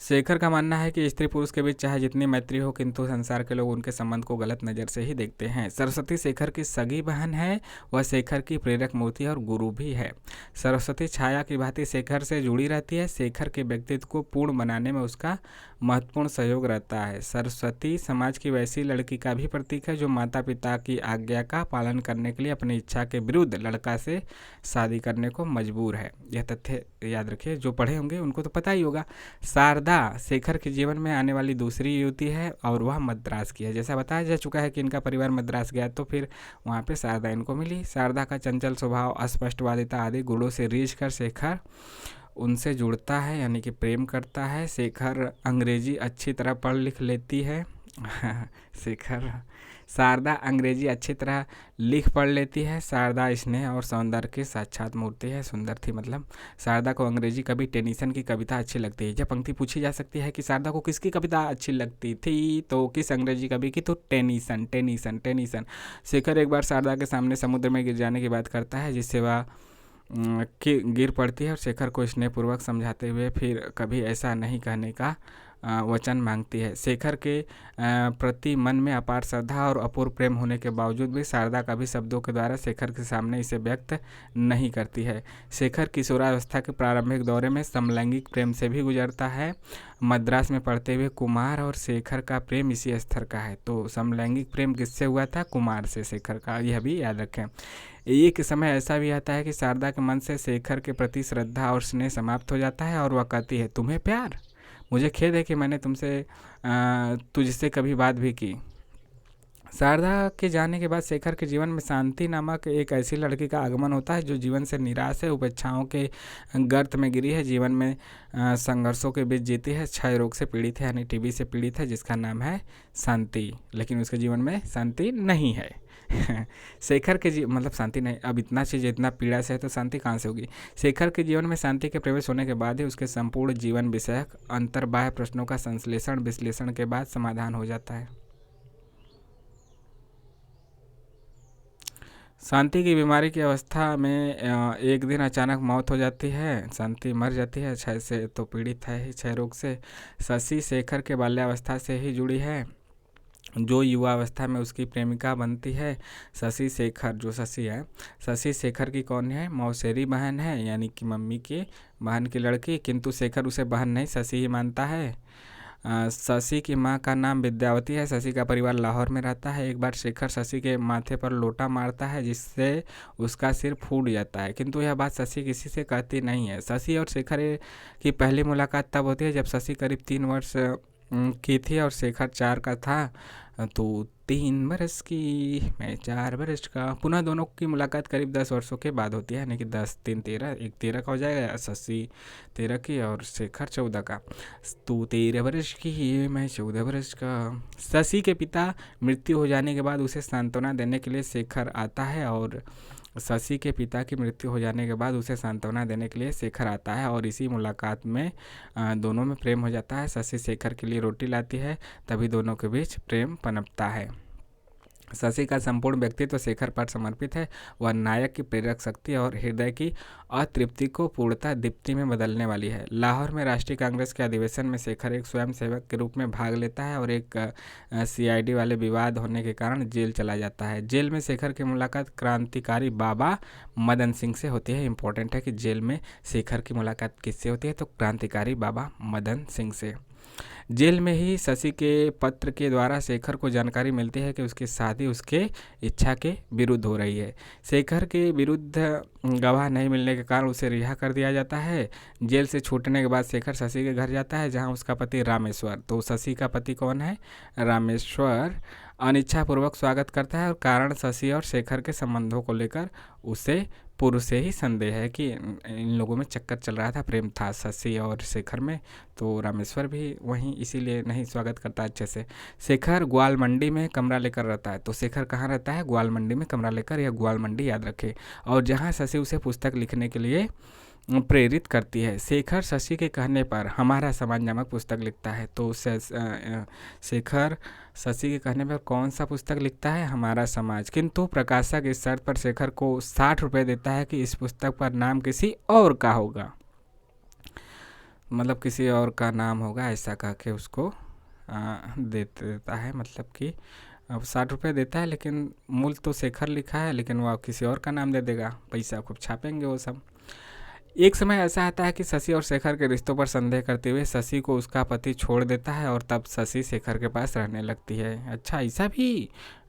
शेखर का मानना है कि स्त्री पुरुष के बीच चाहे जितनी मैत्री हो किंतु संसार के लोग उनके संबंध को गलत नज़र से ही देखते हैं। सरस्वती शेखर की सगी बहन है, वह शेखर की प्रेरक मूर्ति और गुरु भी है। सरस्वती छाया की भांति शेखर से जुड़ी रहती है। शेखर के व्यक्तित्व को पूर्ण बनाने में उसका महत्वपूर्ण सहयोग रहता है। सरस्वती समाज की वैसी लड़की का भी प्रतीक है जो माता पिता की आज्ञा का पालन करने के लिए अपनी इच्छा के विरुद्ध लड़का से शादी करने को मजबूर है। यह तथ्य याद रखिए, जो पढ़े होंगे उनको तो पता ही होगा। शारदा शेखर के जीवन में आने वाली दूसरी युवती है और वह मद्रास की है। जैसा बताया जा चुका है कि इनका परिवार मद्रास गया तो फिर वहाँ पे शारदा इनको मिली। शारदा का चंचल स्वभाव, अस्पष्टवादिता आदि गुणों से रीझ कर शेखर उनसे जुड़ता है, यानी कि प्रेम करता है। शेखर अंग्रेजी अच्छी तरह पढ़ लिख लेती है। शारदा अंग्रेजी अच्छी तरह लिख पढ़ लेती है। शारदा स्नेह और सौंदर्य की साक्षात मूर्ति है। सुंदर थी मतलब। शारदा को अंग्रेजी कवि टेनिसन की कविता अच्छी लगती है। जब पंक्ति पूछी जा सकती है कि शारदा को किसकी कविता अच्छी लगती थी, तो किस अंग्रेजी कवि की, तो टेनिसन टेनिसन टेनिसन। शेखर एक बार शारदा के सामने समुद्र में गिर जाने की बात करता है, जिससे वह गिर पड़ती है और शेखर को स्नेहपूर्वक समझाते हुए फिर कभी ऐसा नहीं कहने का वचन मांगती है। शेखर के प्रति मन में अपार श्रद्धा और अपूर्व प्रेम होने के बावजूद भी शारदा कभी शब्दों के द्वारा शेखर के सामने इसे व्यक्त नहीं करती है। शेखर किशोरावस्था के प्रारंभिक दौरे में समलैंगिक प्रेम से भी गुजरता है। मद्रास में पढ़ते हुए कुमार और शेखर का प्रेम इसी स्तर का है। तो समलैंगिक प्रेम किससे हुआ था? कुमार से शेखर का, यह भी याद रखें। एक समय ऐसा भी आता है कि शारदा के मन से शेखर के प्रति श्रद्धा और स्नेह समाप्त हो जाता है और वह कहती है, तुम्हें प्यार? मुझे खेद है कि मैंने तुझसे कभी बात भी की। शारदा के जाने के बाद शेखर के जीवन में शांति नामक एक ऐसी लड़की का आगमन होता है जो जीवन से निराश है, उपेक्षाओं के गर्त में गिरी है, जीवन में संघर्षों के बीच जीती है, क्षय रोग से पीड़ित है यानी टीबी से पीड़ित है, जिसका नाम है शांति। लेकिन उसके जीवन में शांति नहीं है। शेखर के मतलब शांति नहीं, अब इतना चीज़ इतना पीड़ा से है तो शांति कहाँ से होगी। शेखर के जीवन में शांति के प्रवेश होने के बाद ही उसके संपूर्ण जीवन विषयक अंतर्बाह्य प्रश्नों का संश्लेषण विश्लेषण के बाद समाधान हो जाता है। शांति की बीमारी की अवस्था में एक दिन अचानक मौत हो जाती है। शांति मर जाती है। क्षय से तो पीड़ित है ही, क्षय रोग से। शशि शेखर के बाल्यावस्था से ही जुड़ी है, जो युवावस्था में उसकी प्रेमिका बनती है। शशि शेखर जो शशि है, शशि शेखर की कौन है? मौसेरी बहन है, यानी कि मम्मी की बहन की लड़की। किंतु शेखर उसे बहन नहीं शशि ही मानता है। शशि की माँ का नाम विद्यावती है। शशि का परिवार लाहौर में रहता है। एक बार शेखर शशि के माथे पर लोटा मारता है, जिससे उसका सिर फूट जाता है, किंतु यह बात शशि किसी से कहती नहीं है। शशि और शेखर की पहली मुलाकात तब होती है जब शशि करीब 3 वर्ष की थी और शेखर 4 का था। तो 3 बरस की, मैं 4 बरस का। पुनः दोनों की मुलाकात करीब 10 वर्षों के बाद होती है, यानी कि 10 3 13, एक 13 का हो जाएगा। शशि 13 की और शेखर 14 का। तो 13 बरस की, मैं 14 बरस का। शशि के पिता मृत्यु हो जाने के बाद उसे सांत्वना देने के लिए शेखर आता है और शशि के पिता की मृत्यु हो जाने के बाद उसे सांत्वना देने के लिए शेखर आता है और इसी मुलाकात में दोनों में प्रेम हो जाता है। शशि शेखर के लिए रोटी लाती है, तभी दोनों के बीच प्रेम पनपता है। शशि का संपूर्ण व्यक्तित्व शेखर पर समर्पित है। वह नायक की प्रेरक शक्ति और हृदय की अतृप्ति को पूर्णतः दीप्ति में बदलने वाली है। लाहौर में राष्ट्रीय कांग्रेस के अधिवेशन में शेखर एक स्वयंसेवक के रूप में भाग लेता है और एक CID वाले विवाद होने के कारण जेल चला जाता है। जेल में शेखर की मुलाकात क्रांतिकारी बाबा मदन सिंह से होती है। इंपॉर्टेंट है कि जेल में शेखर की मुलाकात किससे होती है, तो क्रांतिकारी बाबा मदन सिंह से। जेल में ही शशि के पत्र के द्वारा शेखर को जानकारी मिलती है कि उसकी शादी उसके इच्छा के विरुद्ध हो रही है। शेखर के विरुद्ध गवाह नहीं मिलने के कारण उसे रिहा कर दिया जाता है। जेल से छूटने के बाद शेखर शशि के घर जाता है, जहां उसका पति रामेश्वर, तो शशि का पति कौन है? रामेश्वर, अनिच्छापूर्वक स्वागत करता है और कारण शशि और शेखर के संबंधों को लेकर उसे पूर्व से ही संदेह है कि इन लोगों में चक्कर चल रहा था, प्रेम था शशि और शेखर में। तो रामेश्वर भी वहीं इसीलिए नहीं स्वागत करता अच्छे से। शेखर ग्वाल मंडी में कमरा लेकर रहता है। तो शेखर कहाँ रहता है? ग्वाल मंडी में कमरा लेकर, या ग्वाल मंडी याद रखें, और जहाँ शशि उसे पुस्तक लिखने के लिए प्रेरित करती है। शेखर शशि के कहने पर हमारा समाज नामक पुस्तक लिखता है। तो शेखर शशि के कहने पर कौन सा पुस्तक लिखता है? हमारा समाज। किंतु प्रकाशक इस शर्त पर शेखर को 60 रुपये देता है कि इस पुस्तक पर नाम किसी और का होगा, मतलब किसी और का नाम होगा, ऐसा कह के उसको देता है। मतलब कि अब 60 रुपये देता है, लेकिन मूल तो शेखर लिखा है, लेकिन वह किसी और का नाम दे देगा, पैसा खूब छापेंगे वो सब। एक समय ऐसा आता है कि शशि और शेखर के रिश्तों पर संदेह करते हुए शशि को उसका पति छोड़ देता है और तब शशि शेखर के पास रहने लगती है। अच्छा,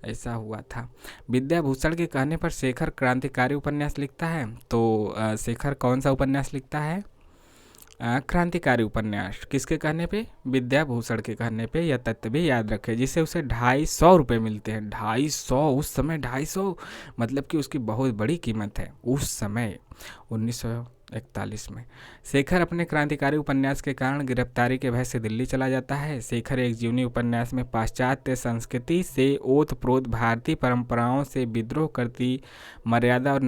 ऐसा हुआ था। विद्याभूषण के कहने पर शेखर क्रांतिकारी उपन्यास लिखता है। तो शेखर कौन सा उपन्यास लिखता है? क्रांतिकारी उपन्यास। किसके कहने पे? विद्याभूषण के कहने पे। यह तथ्य भी याद रखें, जिससे उसे 250 रुपये मिलते हैं। 250, उस समय 250 मतलब कि उसकी बहुत बड़ी कीमत है। उस समय 41 में। शेखर अपने क्रांतिकारी उपन्यास के कारण गिरफ्तारी के भय से दिल्ली चला जाता है। शेखर एक जीवनी उपन्यास में पाश्चात्य संस्कृति से ओतप्रोत भारतीय परंपराओं से विद्रोह करती मर्यादा और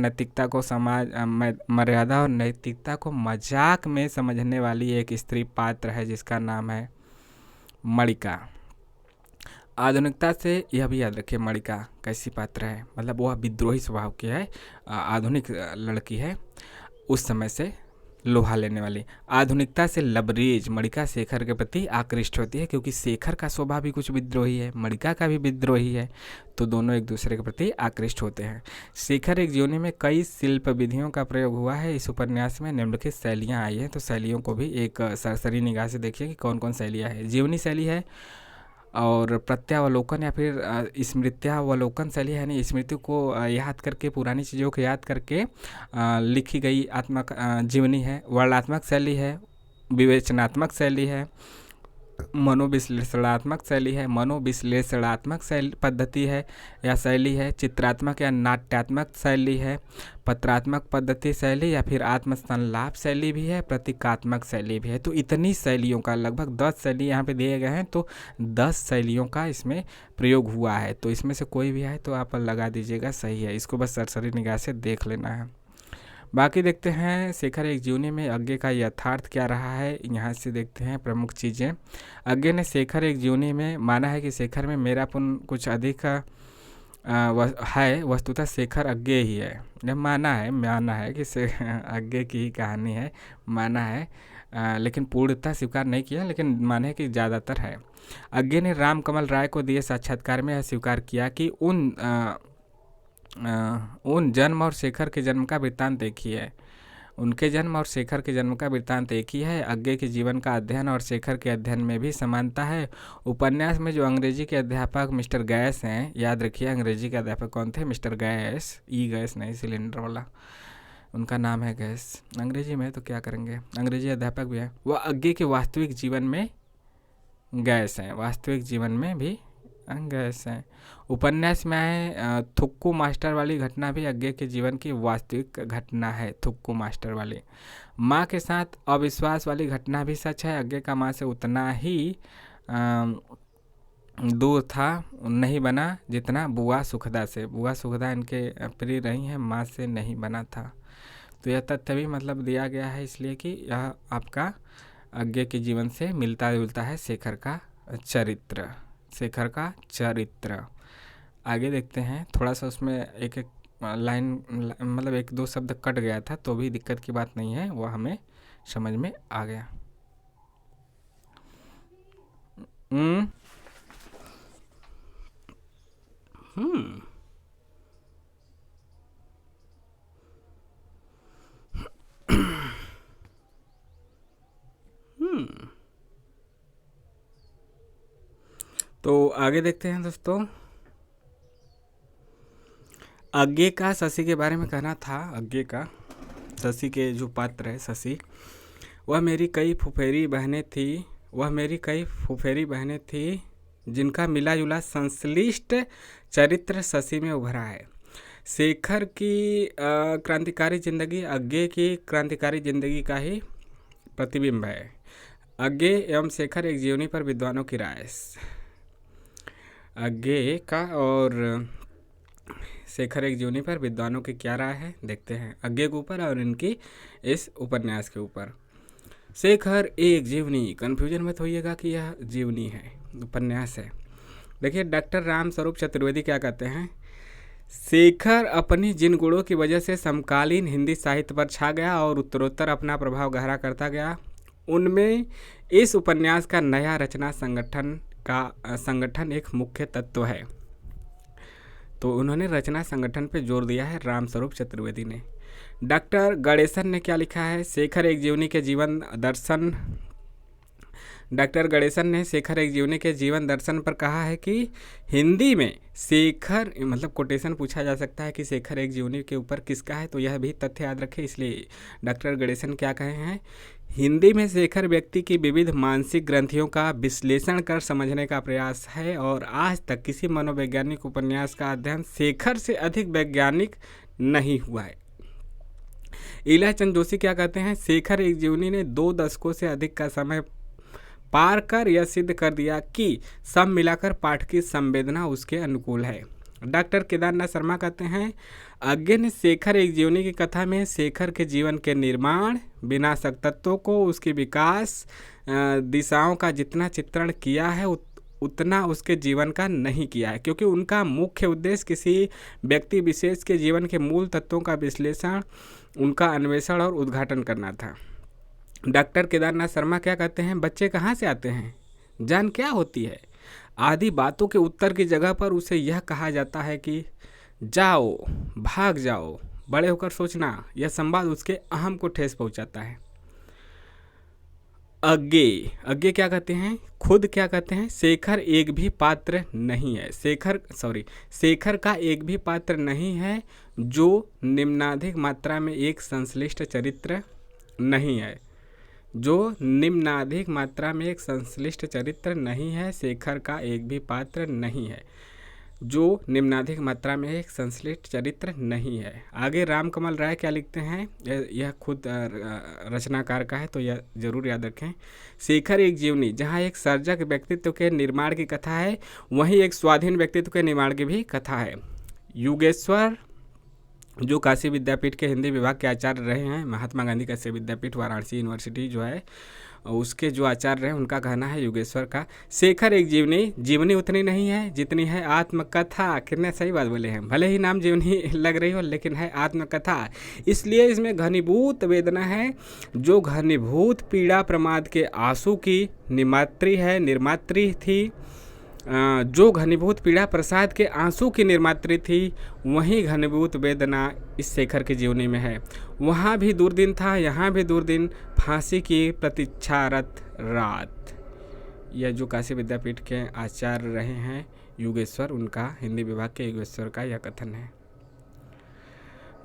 नैतिकता को मजाक में समझने वाली एक स्त्री पात्र है जिसका नाम है मणिका। आधुनिकता से यह भी याद रखिए मणिका कैसी पात्र है, मतलब वह विद्रोही स्वभाव की है, आधुनिक लड़की है, उस समय से लोहा लेने वाली। आधुनिकता से लबरेज मणिका शेखर के प्रति आकृष्ट होती है क्योंकि शेखर का स्वभाव भी कुछ विद्रोही है, मणिका का भी विद्रोही है, तो दोनों एक दूसरे के प्रति आकृष्ट होते हैं। शेखर एक जीवनी में कई शिल्प विधियों का प्रयोग हुआ है। इस उपन्यास में निम्नलिखित शैलियाँ आई हैं, तो शैलियों को भी एक सरसरी निगाह से देखिए कि कौन कौन शैलियाँ हैं। जीवनी शैली है और प्रत्यावलोकन या फिर स्मृत्यावलोकन शैली है, यानी स्मृति को याद करके, पुरानी चीज़ों को याद करके लिखी गई जीवनी है। वर्णात्मक शैली है, विवेचनात्मक शैली है, मनोविश्लेषणात्मक शैली है, मनोविश्लेषणात्मक शैली पद्धति है या शैली है, चित्रात्मक या नाट्यात्मक शैली है, पत्रात्मक पद्धति शैली या फिर आत्मसंलाप शैली भी है, प्रतीकात्मक शैली भी है। तो इतनी शैलियों का लगभग 10 शैली यहाँ पे दिए गए हैं, तो 10 शैलियों का इसमें प्रयोग हुआ है। तो इसमें से कोई भी है तो आप लगा दीजिएगा, सही है। इसको बस सरसरी निगाह से देख लेना है। बाकी देखते हैं शेखर एक जीवनी में अज्ञे का यथार्थ क्या रहा है। यहाँ से देखते हैं प्रमुख चीज़ें। अज्ञे ने शेखर एक जीवनी में माना है कि शेखर में मेरापन कुछ अधिक है। वस्तुतः शेखर अज्ञे ही है। जब माना है कि अज्ञे की ही कहानी है, माना है, लेकिन पूर्णतः स्वीकार नहीं किया, लेकिन माने है कि ज़्यादातर है। अज्ञे ने राम कमल राय को दिए साक्षात्कार में यह स्वीकार किया कि उन जन्म और शेखर के जन्म का वृत्तांत एक ही है। उनके जन्म और शेखर के जन्म का वृत्तांत एक ही है। अज्ञे के जीवन का अध्ययन और शेखर के अध्ययन में भी समानता है। उपन्यास में जो अंग्रेजी के अध्यापक मिस्टर गैस हैं, याद रखिए अंग्रेजी के अध्यापक कौन थे? मिस्टर गैस, गैस नहीं, सिलेंडर वाला, उनका नाम है गैस। अंग्रेजी में तो क्या करेंगे, अंग्रेजी अध्यापक भी है। वह अज्ञे के वास्तविक जीवन में गैस हैं, वास्तविक जीवन में भी गैस हैं। उपन्यास में आए थुक्कू मास्टर वाली घटना भी अज्ञे के जीवन की वास्तविक घटना है। थुक्कू मास्टर वाली माँ के साथ अविश्वास वाली घटना भी सच है। अज्ञे का माँ से उतना ही दूर था, नहीं बना जितना बुआ सुखदा से। बुआ सुखदा इनके प्रिय रही हैं, माँ से नहीं बना था। तो यह तथ्य भी मतलब दिया गया है इसलिए कि यह आपका अज्ञे के जीवन से मिलता जुलता है शेखर का चरित्र। शेखर का चरित्र आगे देखते हैं। थोड़ा सा उसमें एक एक लाइन मतलब एक दो शब्द कट गया था, तो भी दिक्कत की बात नहीं है, वो हमें समझ में आ गया। तो आगे देखते हैं दोस्तों। अज्ञे का शशि के बारे में कहना था। अज्ञे का शशि के जो पात्र है शशि, वह मेरी कई फुफेरी बहनें थी जिनका मिला जुला संश्लिष्ट चरित्र शशि में उभरा है। शेखर की क्रांतिकारी जिंदगी अज्ञे की क्रांतिकारी जिंदगी का ही प्रतिबिंब है। अज्ञे एवं शेखर एक जीवनी पर विद्वानों की राय। अज्ञे का और शेखर एक जीवनी पर विद्वानों की क्या राय है, देखते हैं अज्ञे के ऊपर और इनकी इस उपन्यास के ऊपर। शेखर एक जीवनी, कन्फ्यूजन मत होइएगा कि यह जीवनी है, उपन्यास है। देखिए डॉक्टर राम स्वरूप चतुर्वेदी क्या कहते हैं। शेखर अपनी जिन गुणों की वजह से समकालीन हिंदी साहित्य पर छा गया और उत्तरोत्तर अपना प्रभाव गहरा करता गया, उनमें इस उपन्यास का नया रचना संगठन एक मुख्य तत्व है। तो उन्होंने रचना संगठन पे जोर दिया है राम स्वरूप चतुर्वेदी ने। डॉक्टर गणेशन ने क्या लिखा है, शेखर एक जीवनी के जीवन दर्शन। डॉक्टर गणेशन ने शेखर एक जीवनी के जीवन दर्शन पर कहा है कि हिंदी में शेखर, मतलब कोटेशन पूछा जा सकता है कि शेखर एक जीवनी के ऊपर किसका है, तो यह भी तथ्य याद रखें। इसलिए डॉक्टर गणेशन क्या कहे हैं, हिंदी में शेखर व्यक्ति की विविध मानसिक ग्रंथियों का विश्लेषण कर समझने का प्रयास है और आज तक किसी मनोवैज्ञानिक उपन्यास का अध्ययन शेखर से अधिक वैज्ञानिक नहीं हुआ है। इला चंद जोशी क्या कहते हैं, शेखर एक जीवनी ने 2 दशकों से अधिक का समय पार कर यह सिद्ध कर दिया कि सब मिलाकर पाठ की संवेदना उसके अनुकूल है। डॉक्टर केदारनाथ शर्मा कहते हैं, अज्ञे ने शेखर एक जीवनी की कथा में शेखर के जीवन के निर्माण, विनाशक तत्वों को, उसकी विकास दिशाओं का जितना चित्रण किया है उतना उसके जीवन का नहीं किया है, क्योंकि उनका मुख्य उद्देश्य किसी व्यक्ति विशेष के जीवन के मूल तत्वों का विश्लेषण, उनका अन्वेषण और उद्घाटन करना था। डॉक्टर केदारनाथ शर्मा क्या कहते हैं, बच्चे कहाँ से आते हैं, जान क्या होती है आदि बातों के उत्तर की जगह पर उसे यह कहा जाता है कि जाओ, भाग जाओ, बड़े होकर सोचना। यह संवाद उसके अहम को ठेस पहुंचाता है। अज्ञे क्या कहते हैं, खुद क्या कहते हैं, शेखर एक भी पात्र नहीं है, शेखर का एक भी पात्र नहीं है जो निम्नाधिक मात्रा में एक संश्लिष्ट चरित्र नहीं है, जो निम्नाधिक मात्रा में एक संश्लिष्ट चरित्र नहीं है। शेखर का एक भी पात्र नहीं है जो निम्नाधिक मात्रा में एक संश्लिष्ट चरित्र नहीं है। आगे रामकमल राय क्या लिखते हैं, यह खुद रचनाकार का है तो यह जरूर याद रखें। शेखर एक जीवनी जहाँ एक सर्जक व्यक्तित्व के निर्माण की कथा है, वहीं एक स्वाधीन व्यक्तित्व के निर्माण की भी कथा है। युगेश्वर जो काशी विद्यापीठ के हिंदी विभाग के आचार्य रहे हैं, महात्मा गांधी काशी विद्यापीठ वाराणसी यूनिवर्सिटी जो है उसके जो आचार्य रहे, उनका कहना है युगेश्वर का, शेखर एक जीवनी उतनी नहीं है जितनी है आत्मकथा। कितने सही बात बोले हैं, भले ही नाम जीवनी लग रही हो लेकिन है आत्मकथा। इसलिए इसमें घनीभूत वेदना है, जो घनीभूत पीड़ा प्रमाद के आंसू की निर्मात्री थी, जो घनीभूत पीड़ा प्रसाद के आंसू की निर्मात्री थी, वहीं घनीभूत वेदना इस शेखर की जीवनी में है। वहाँ भी दुर्दिन था, यहाँ भी दुर्दिन, फांसी की प्रतीक्षारत रात। यह जो काशी विद्यापीठ के आचार्य रहे हैं युगेश्वर, उनका हिंदी विभाग के युगेश्वर का यह कथन है।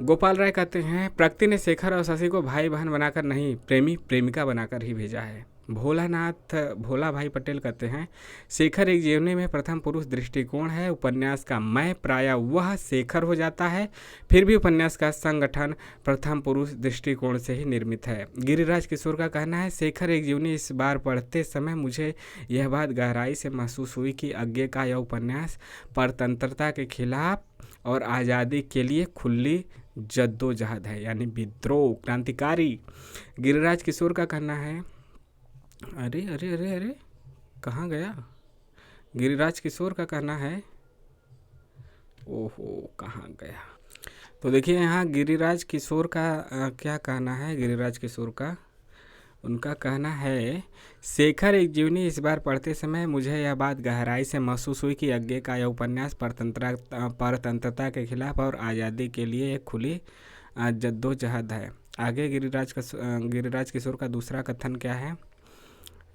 गोपाल राय कहते हैं, प्रकृति ने शेखर और शशि को भाई बहन बनाकर नहीं, प्रेमी प्रेमिका बनाकर ही भेजा है। भोला भाई पटेल कहते हैं, शेखर एक जीवनी में प्रथम पुरुष दृष्टिकोण है। उपन्यास का मैं प्रायः वह शेखर हो जाता है, फिर भी उपन्यास का संगठन प्रथम पुरुष दृष्टिकोण से ही निर्मित है। गिरिराज किशोर का कहना है, शेखर एक जीवनी इस बार पढ़ते समय मुझे यह बात गहराई से महसूस हुई कि अज्ञे का यह उपन्यास परतंत्रता के खिलाफ और आज़ादी के लिए खुली जद्दोजहद है, यानी विद्रोह, क्रांतिकारी। गिरिराज किशोर का कहना है, अरे अरे अरे अरे कहाँ गया, गिरिराज किशोर का कहना है, ओहो कहाँ गया। तो देखिए यहाँ गिरिराज किशोर का क्या कहना है, गिरिराज किशोर का उनका कहना है, शेखर एक जीवनी इस बार पढ़ते समय मुझे यह बात गहराई से महसूस हुई कि अज्ञे का यह उपन्यास परतंत्रता के खिलाफ और आज़ादी के लिए एक खुली जद्दोजहद है। आगे गिरिराज किशोर का दूसरा कथन क्या है,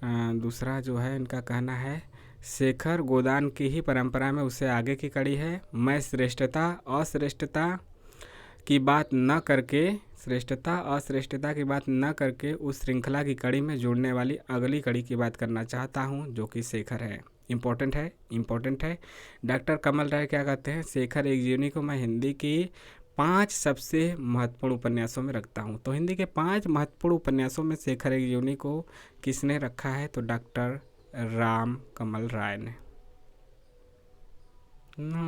दूसरा जो है इनका कहना है, शेखर गोदान की ही परंपरा में उससे आगे की कड़ी है। मैं श्रेष्ठता असश्रेष्ठता की बात न करके उस श्रृंखला की कड़ी में जुड़ने वाली अगली कड़ी की बात करना चाहता हूं, जो कि शेखर है। इम्पोर्टेंट है। डॉक्टर कमल राय क्या कहते हैं, शेखर एक जीवनी को मैं हिंदी की 5 सबसे महत्वपूर्ण उपन्यासों में रखता हूं। तो हिंदी के 5 महत्वपूर्ण उपन्यासों में शेखर एक जीवनी को किसने रखा है, तो डॉक्टर राम कमल राय ने। नो,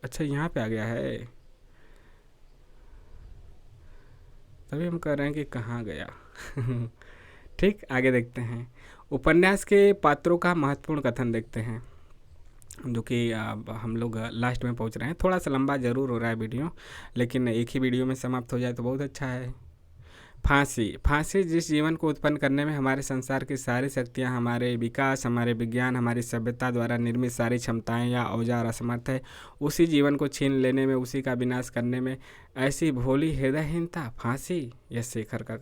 अच्छा यहाँ पे आ गया है, तभी हम कह रहे हैं कि कहाँ गया। ठीक, आगे देखते हैं। उपन्यास के पात्रों का महत्वपूर्ण कथन देखते हैं, जो कि अब हम लोग लास्ट में पहुंच रहे हैं। थोड़ा सा लंबा ज़रूर हो रहा है वीडियो, लेकिन एक ही वीडियो में समाप्त हो जाए तो बहुत अच्छा है। फांसी जिस जीवन को उत्पन्न करने में हमारे संसार की सारी शक्तियां, हमारे विकास, हमारे विज्ञान, हमारी सभ्यता द्वारा निर्मित सारी क्षमताएं या औजार असमर्थ है, उसी जीवन को छीन लेने में, उसी का विनाश करने में ऐसी भोली हृदयहीनता, फांसी, यह शेखर का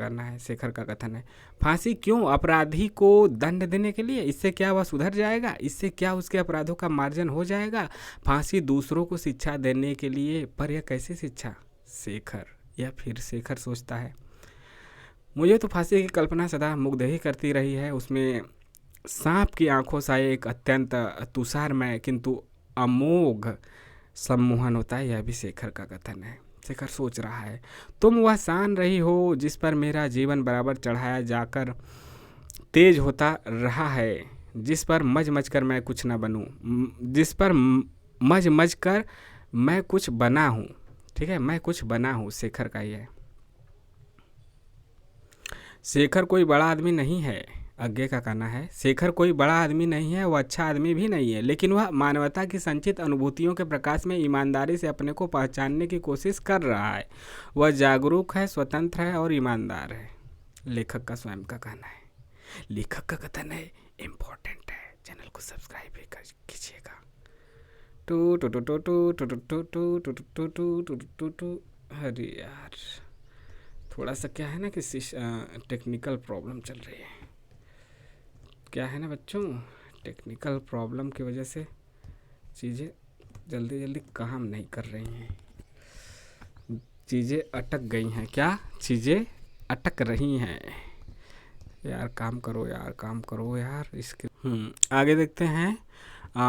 कथन है। फांसी क्यों? अपराधी को दंड देने के लिए। इससे क्या वह सुधर जाएगा? इससे क्या उसके अपराधों का मार्जन हो जाएगा? फांसी दूसरों को शिक्षा देने के लिए, पर यह कैसी शिक्षा? शेखर सोचता है। मुझे तो फांसी की कल्पना सदा मुग्ध ही करती रही है। उसमें सांप की आंखों सा एक अत्यंत तुषारमय किंतु अमोघ सम्मोहन होता है, यह भी शेखर का कथन है। शेखर सोच रहा है, तुम वह शान रही हो जिस पर मेरा जीवन बराबर चढ़ाया जाकर तेज होता रहा है, जिस पर मज मच कर मैं कुछ न बनूं, जिस पर मज मच कर मैं कुछ बना हूँ। ठीक है, मैं कुछ बना हूँ, शेखर का ही है। शेखर कोई बड़ा आदमी नहीं है, आगे का कहना है, शेखर कोई बड़ा आदमी नहीं है, वह अच्छा आदमी भी नहीं है, लेकिन वह मानवता की संचित अनुभूतियों के प्रकाश में ईमानदारी से अपने को पहचानने की कोशिश कर रहा है। वह जागरूक है, स्वतंत्र है और ईमानदार है। लेखक का स्वयं का कहना है, लेखक का कथन है, इम्पोर्टेंट है। चैनल को सब्सक्राइब भी कीजिएगा। Two two two two two two two two two two two two two two two. अरे यार, थोड़ा सा क्या है ना कि टेक्निकल प्रॉब्लम चल रही है। क्या है ना बच्चों, टेक्निकल प्रॉब्लम की वजह से चीज़ें जल्दी जल्दी काम नहीं कर रही हैं, चीज़ें अटक गई हैं। क्या चीज़ें अटक रही हैं? यार काम करो यार, काम करो यार। इसके आगे देखते हैं।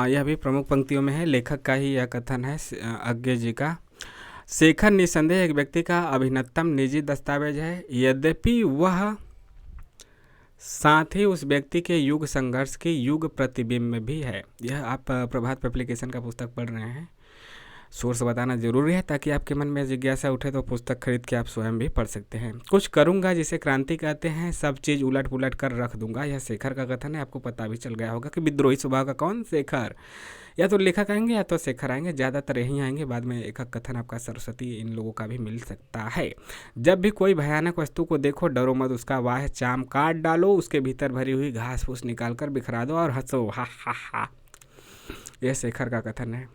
यह भी प्रमुख पंक्तियों में है, लेखक का ही यह कथन है, अज्ञे जी का। शेखर निसंदेह एक व्यक्ति का अभिन्नतम निजी दस्तावेज है, यद्यपि वह साथ ही उस व्यक्ति के युग संघर्ष की युग प्रतिबिंब भी है। यह आप प्रभात पब्लिकेशन का पुस्तक पढ़ रहे हैं, सोर्स बताना जरूरी है ताकि आपके मन में जिज्ञासा उठे तो पुस्तक खरीद के आप स्वयं भी पढ़ सकते हैं। कुछ करूंगा जिसे क्रांति कहते हैं, सब चीज़ उलट पुलट कर रख दूंगा, यह शेखर का कथन है। आपको पता भी चल गया होगा कि विद्रोही स्वभाव का कौन? शेखर। या तो लेखक आएंगे या तो शेखर आएंगे, ज़्यादातर यही आएंगे, बाद में एक कथन आपका सरस्वती इन लोगों का भी मिल सकता है। जब भी कोई भयानक वस्तु को देखो, डरो मत, उसका वाह चाम काट डालो, उसके भीतर भरी हुई घास फूस निकाल कर बिखरा दो और हंसो, हा हा हा। यह शेखर का कथन है।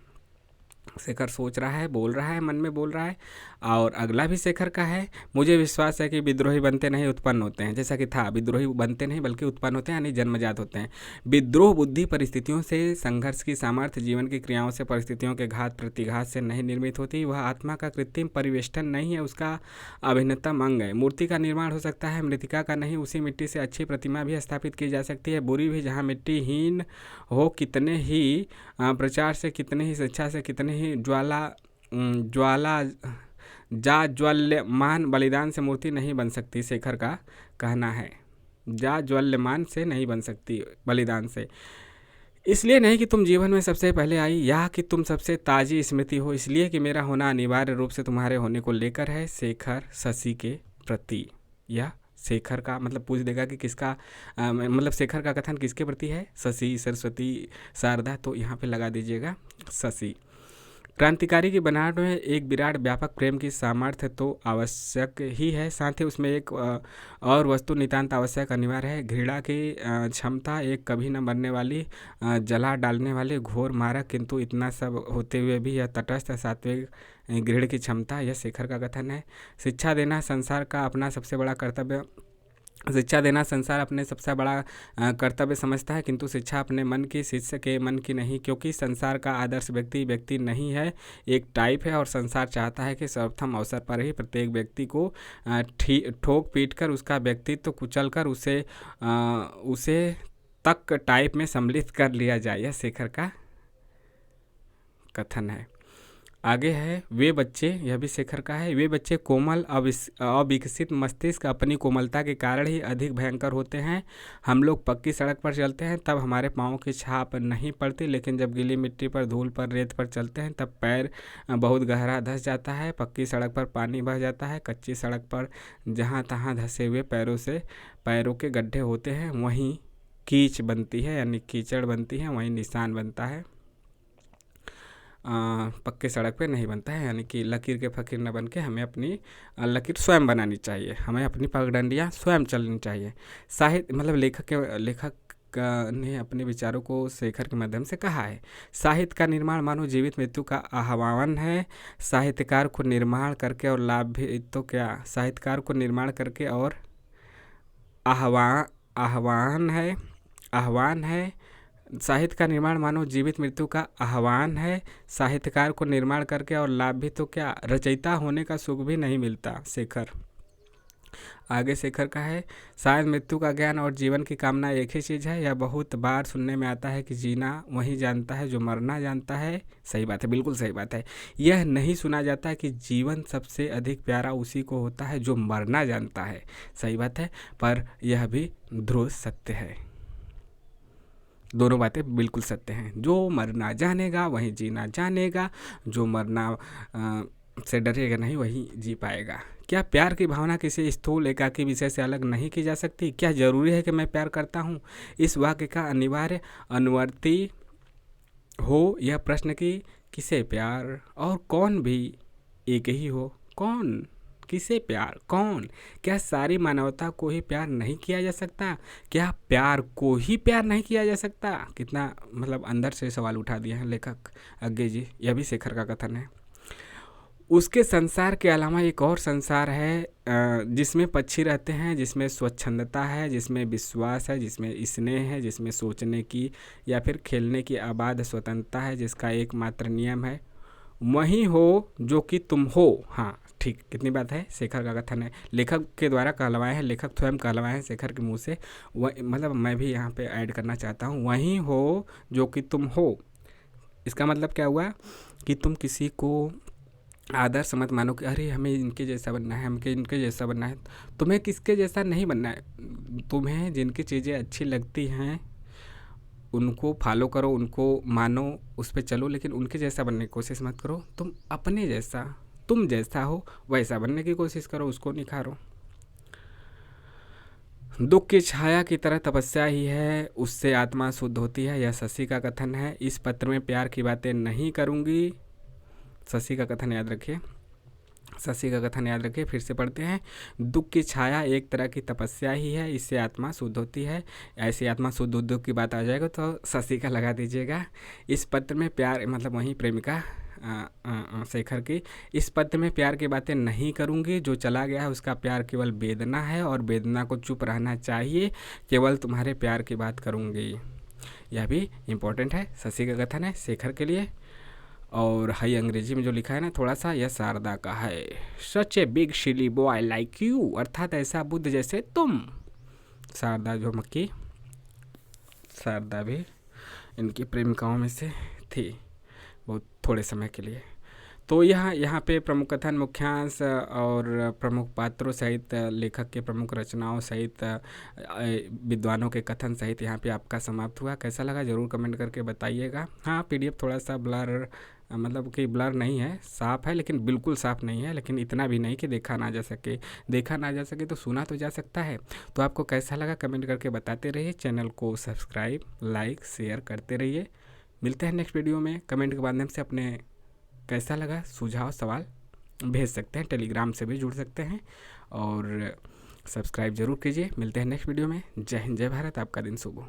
शेखर सोच रहा है, बोल रहा है, मन में बोल रहा है। और अगला भी शेखर का है, मुझे विश्वास है कि विद्रोही बनते नहीं उत्पन्न होते हैं। जैसा कि था, विद्रोही बनते नहीं बल्कि उत्पन्न होते हैं, यानी जन्मजात होते हैं। विद्रोह बुद्धि परिस्थितियों से, संघर्ष की सामर्थ्य जीवन की क्रियाओं से, परिस्थितियों के घात प्रतिघात से नहीं निर्मित होती। वह आत्मा का कृत्रिम परिवेष्टन नहीं है, उसका अभिन्नतम अंग है। मूर्ति का निर्माण हो सकता है, मृतिका का नहीं। उसी मिट्टी से अच्छी प्रतिमा भी स्थापित की जा सकती है, बुरी भी। जहाँ मिट्टीहीन हो, कितने ही प्रचार से, कितने ही शिक्षा से, कितने ही ज्वाला जाज्वल्यमान बलिदान से मूर्ति नहीं बन सकती। शेखर का कहना है, जाज्वल्यमान से नहीं बन सकती, बलिदान से। इसलिए नहीं कि तुम जीवन में सबसे पहले आई, या कि तुम सबसे ताजी स्मृति हो, इसलिए कि मेरा होना अनिवार्य रूप से तुम्हारे होने को लेकर है। शेखर शशि के प्रति। या शेखर का मतलब पूछ देगा कि किसका मतलब शेखर का कथन किसके प्रति है? शशि, सरस्वती, शारदा, तो यहाँ पे लगा दीजिएगा शशि। क्रांतिकारी की बनावट में एक विराट व्यापक प्रेम की सामर्थ्य तो आवश्यक ही है, साथ ही उसमें एक और वस्तु नितांत आवश्यक अनिवार्य है, घृणा की क्षमता, एक कभी न मरने वाली, जला डालने वाली घोर मारक। किंतु इतना सब होते हुए भी यह तटस्थ सात्विक घृण की क्षमता, यह शेखर का कथन है। शिक्षा देना संसार का अपना सबसे बड़ा कर्तव्य, शिक्षा देना संसार अपने सबसे बड़ा कर्तव्य समझता है, किंतु शिक्षा अपने मन की, शिष्य के मन की नहीं, क्योंकि संसार का आदर्श व्यक्ति व्यक्ति नहीं है, एक टाइप है। और संसार चाहता है कि सर्वप्रथम अवसर पर ही प्रत्येक व्यक्ति को ठोक पीट कर, उसका व्यक्तित्व कुचल कर उसे तक टाइप में सम्मिलित कर लिया जाए। यह शेखर का कथन है। आगे है, वे बच्चे, यह भी शेखर का है। वे बच्चे कोमल अविकसित मस्तिष्क अपनी कोमलता के कारण ही अधिक भयंकर होते हैं। हम लोग पक्की सड़क पर चलते हैं तब हमारे पाँव की छाप नहीं पड़ती, लेकिन जब गीली मिट्टी पर, धूल पर, रेत पर चलते हैं तब पैर बहुत गहरा धंस जाता है। पक्की सड़क पर पानी बह जाता है, कच्ची सड़क पर जहाँ तहाँ धंसे हुए पैरों के गड्ढे होते हैं, वहीं कीच बनती है, यानी कीचड़ बनती है, वहीं निशान बनता है। पक्के सड़क पे नहीं बनता है, यानी कि लकीर के फ़कीर न बन के हमें अपनी लकीर स्वयं बनानी चाहिए, हमें अपनी पगडंडियाँ स्वयं चलनी चाहिए। साहित्य मतलब लेखक ने अपने विचारों को शेखर के माध्यम से कहा है। साहित्य का निर्माण मानो जीवित मृत्यु का आह्वान है। साहित्यकार को निर्माण करके और लाभ भी तो क्या, साहित्यकार को निर्माण करके और आह्वान है। साहित्य का निर्माण मानो जीवित मृत्यु का आह्वान है। साहित्यकार को निर्माण करके और लाभ भी तो क्या, रचयिता होने का सुख भी नहीं मिलता। शेखर आगे शेखर का है, शायद मृत्यु का ज्ञान और जीवन की कामना एक ही चीज़ है। यह बहुत बार सुनने में आता है कि जीना वही जानता है जो मरना जानता है। सही बात है, बिल्कुल सही बात है। यह नहीं सुना जाता कि जीवन सबसे अधिक प्यारा उसी को होता है जो मरना जानता है। सही बात है, पर यह भी ध्रुव सत्य है। दोनों बातें बिल्कुल सत्य हैं। जो मरना जानेगा वही जीना जानेगा, जो मरना से डरेगा नहीं वही जी पाएगा। क्या प्यार की भावना किसी स्थूल एकाकी विषय से अलग नहीं की जा सकती? क्या जरूरी है कि मैं प्यार करता हूँ इस वाक्य का अनिवार्य अनुवर्ती हो? यह प्रश्न कि किसे प्यार और कौन भी एक ही हो। कौन, किसे प्यार, कौन? क्या सारी मानवता को ही प्यार नहीं किया जा सकता? क्या प्यार को ही प्यार नहीं किया जा सकता? कितना मतलब अंदर से सवाल उठा दिए हैं लेखक अज्ञे जी। यह भी शेखर का कथन है। उसके संसार के अलावा एक और संसार है जिसमें पक्षी रहते हैं, जिसमें स्वच्छंदता है, जिसमें विश्वास है, जिसमें स्नेह है, जिसमें सोचने की या फिर खेलने की अबाध स्वतंत्रता है, जिसका एकमात्र नियम है वही हो जो कि तुम हो। हाँ ठीक, कितनी बात है, शेखर का कथन है। लेखक के द्वारा कहलवाए हैं, लेखक स्वयं कहलवाए हैं शेखर के मुंह से। वह मतलब मैं भी यहाँ पे ऐड करना चाहता हूँ, वही हो जो कि तुम हो। इसका मतलब क्या हुआ कि तुम किसी को आदर्श मत मानो कि अरे हमें इनके जैसा बनना है, हमें इनके जैसा बनना है। तुम्हें किसके जैसा नहीं बनना है। तुम्हें जिनकी चीज़ें अच्छी लगती हैं उनको फॉलो करो, उनको मानो, उस पर चलो, लेकिन उनके जैसा बनने की कोशिश मत करो। तुम अपने जैसा, तुम जैसा हो वैसा बनने की कोशिश करो, उसको निखारो। दुख की छाया की तरह तपस्या ही है, उससे आत्मा शुद्ध होती है। यह शशि का कथन है। इस पत्र में प्यार की बातें नहीं करूँगी। शशि का कथन याद रखिए, शशि का कथन याद रखिए। फिर से पढ़ते हैं। दुख की छाया एक तरह की तपस्या ही है, इससे आत्मा शुद्ध होती है। ऐसी आत्मा शुद्ध दुख की बात आ जाएगा तो शशि का लगा दीजिएगा। इस पत्र में प्यार मतलब वही प्रेमिका शेखर की। इस पत्र में प्यार की बातें नहीं करूँगी, जो चला गया है उसका प्यार केवल वेदना है और वेदना को चुप रहना चाहिए, केवल तुम्हारे प्यार की बात करूँगी। यह भी इम्पोर्टेंट है, शशि का कथन है शेखर के लिए। और हाई अंग्रेजी में जो लिखा है ना थोड़ा सा, यह शारदा का है। Such a big silly boy like you, अर्थात ऐसा बुद्ध जैसे तुम। शारदा जो मक्की, शारदा भी इनकी प्रेमिकाओं में से थी बहुत थोड़े समय के लिए। तो यहाँ पे प्रमुख कथन, मुख्यांश और प्रमुख पात्रों सहित लेखक के प्रमुख रचनाओं सहित विद्वानों के कथन सहित यहाँ पे आपका समाप्त हुआ। कैसा लगा ज़रूर कमेंट करके बताइएगा। हाँ PDF थोड़ा सा ब्लर, मतलब कि ब्लर नहीं है, साफ़ है लेकिन बिल्कुल साफ़ नहीं है, लेकिन इतना भी नहीं कि देखा ना जा सके। देखा ना जा सके तो सुना तो जा सकता है। तो आपको कैसा लगा कमेंट करके बताते रहिए। चैनल को सब्सक्राइब, लाइक, शेयर करते रहिए। मिलते हैं नेक्स्ट वीडियो में। कमेंट के माध्यम से अपने कैसा लगा सुझाव सवाल भेज सकते हैं, टेलीग्राम से भी जुड़ सकते हैं और सब्सक्राइब जरूर कीजिए। मिलते हैं नेक्स्ट वीडियो में। जय हिंद, जय भारत, आपका दिन शुभ हो।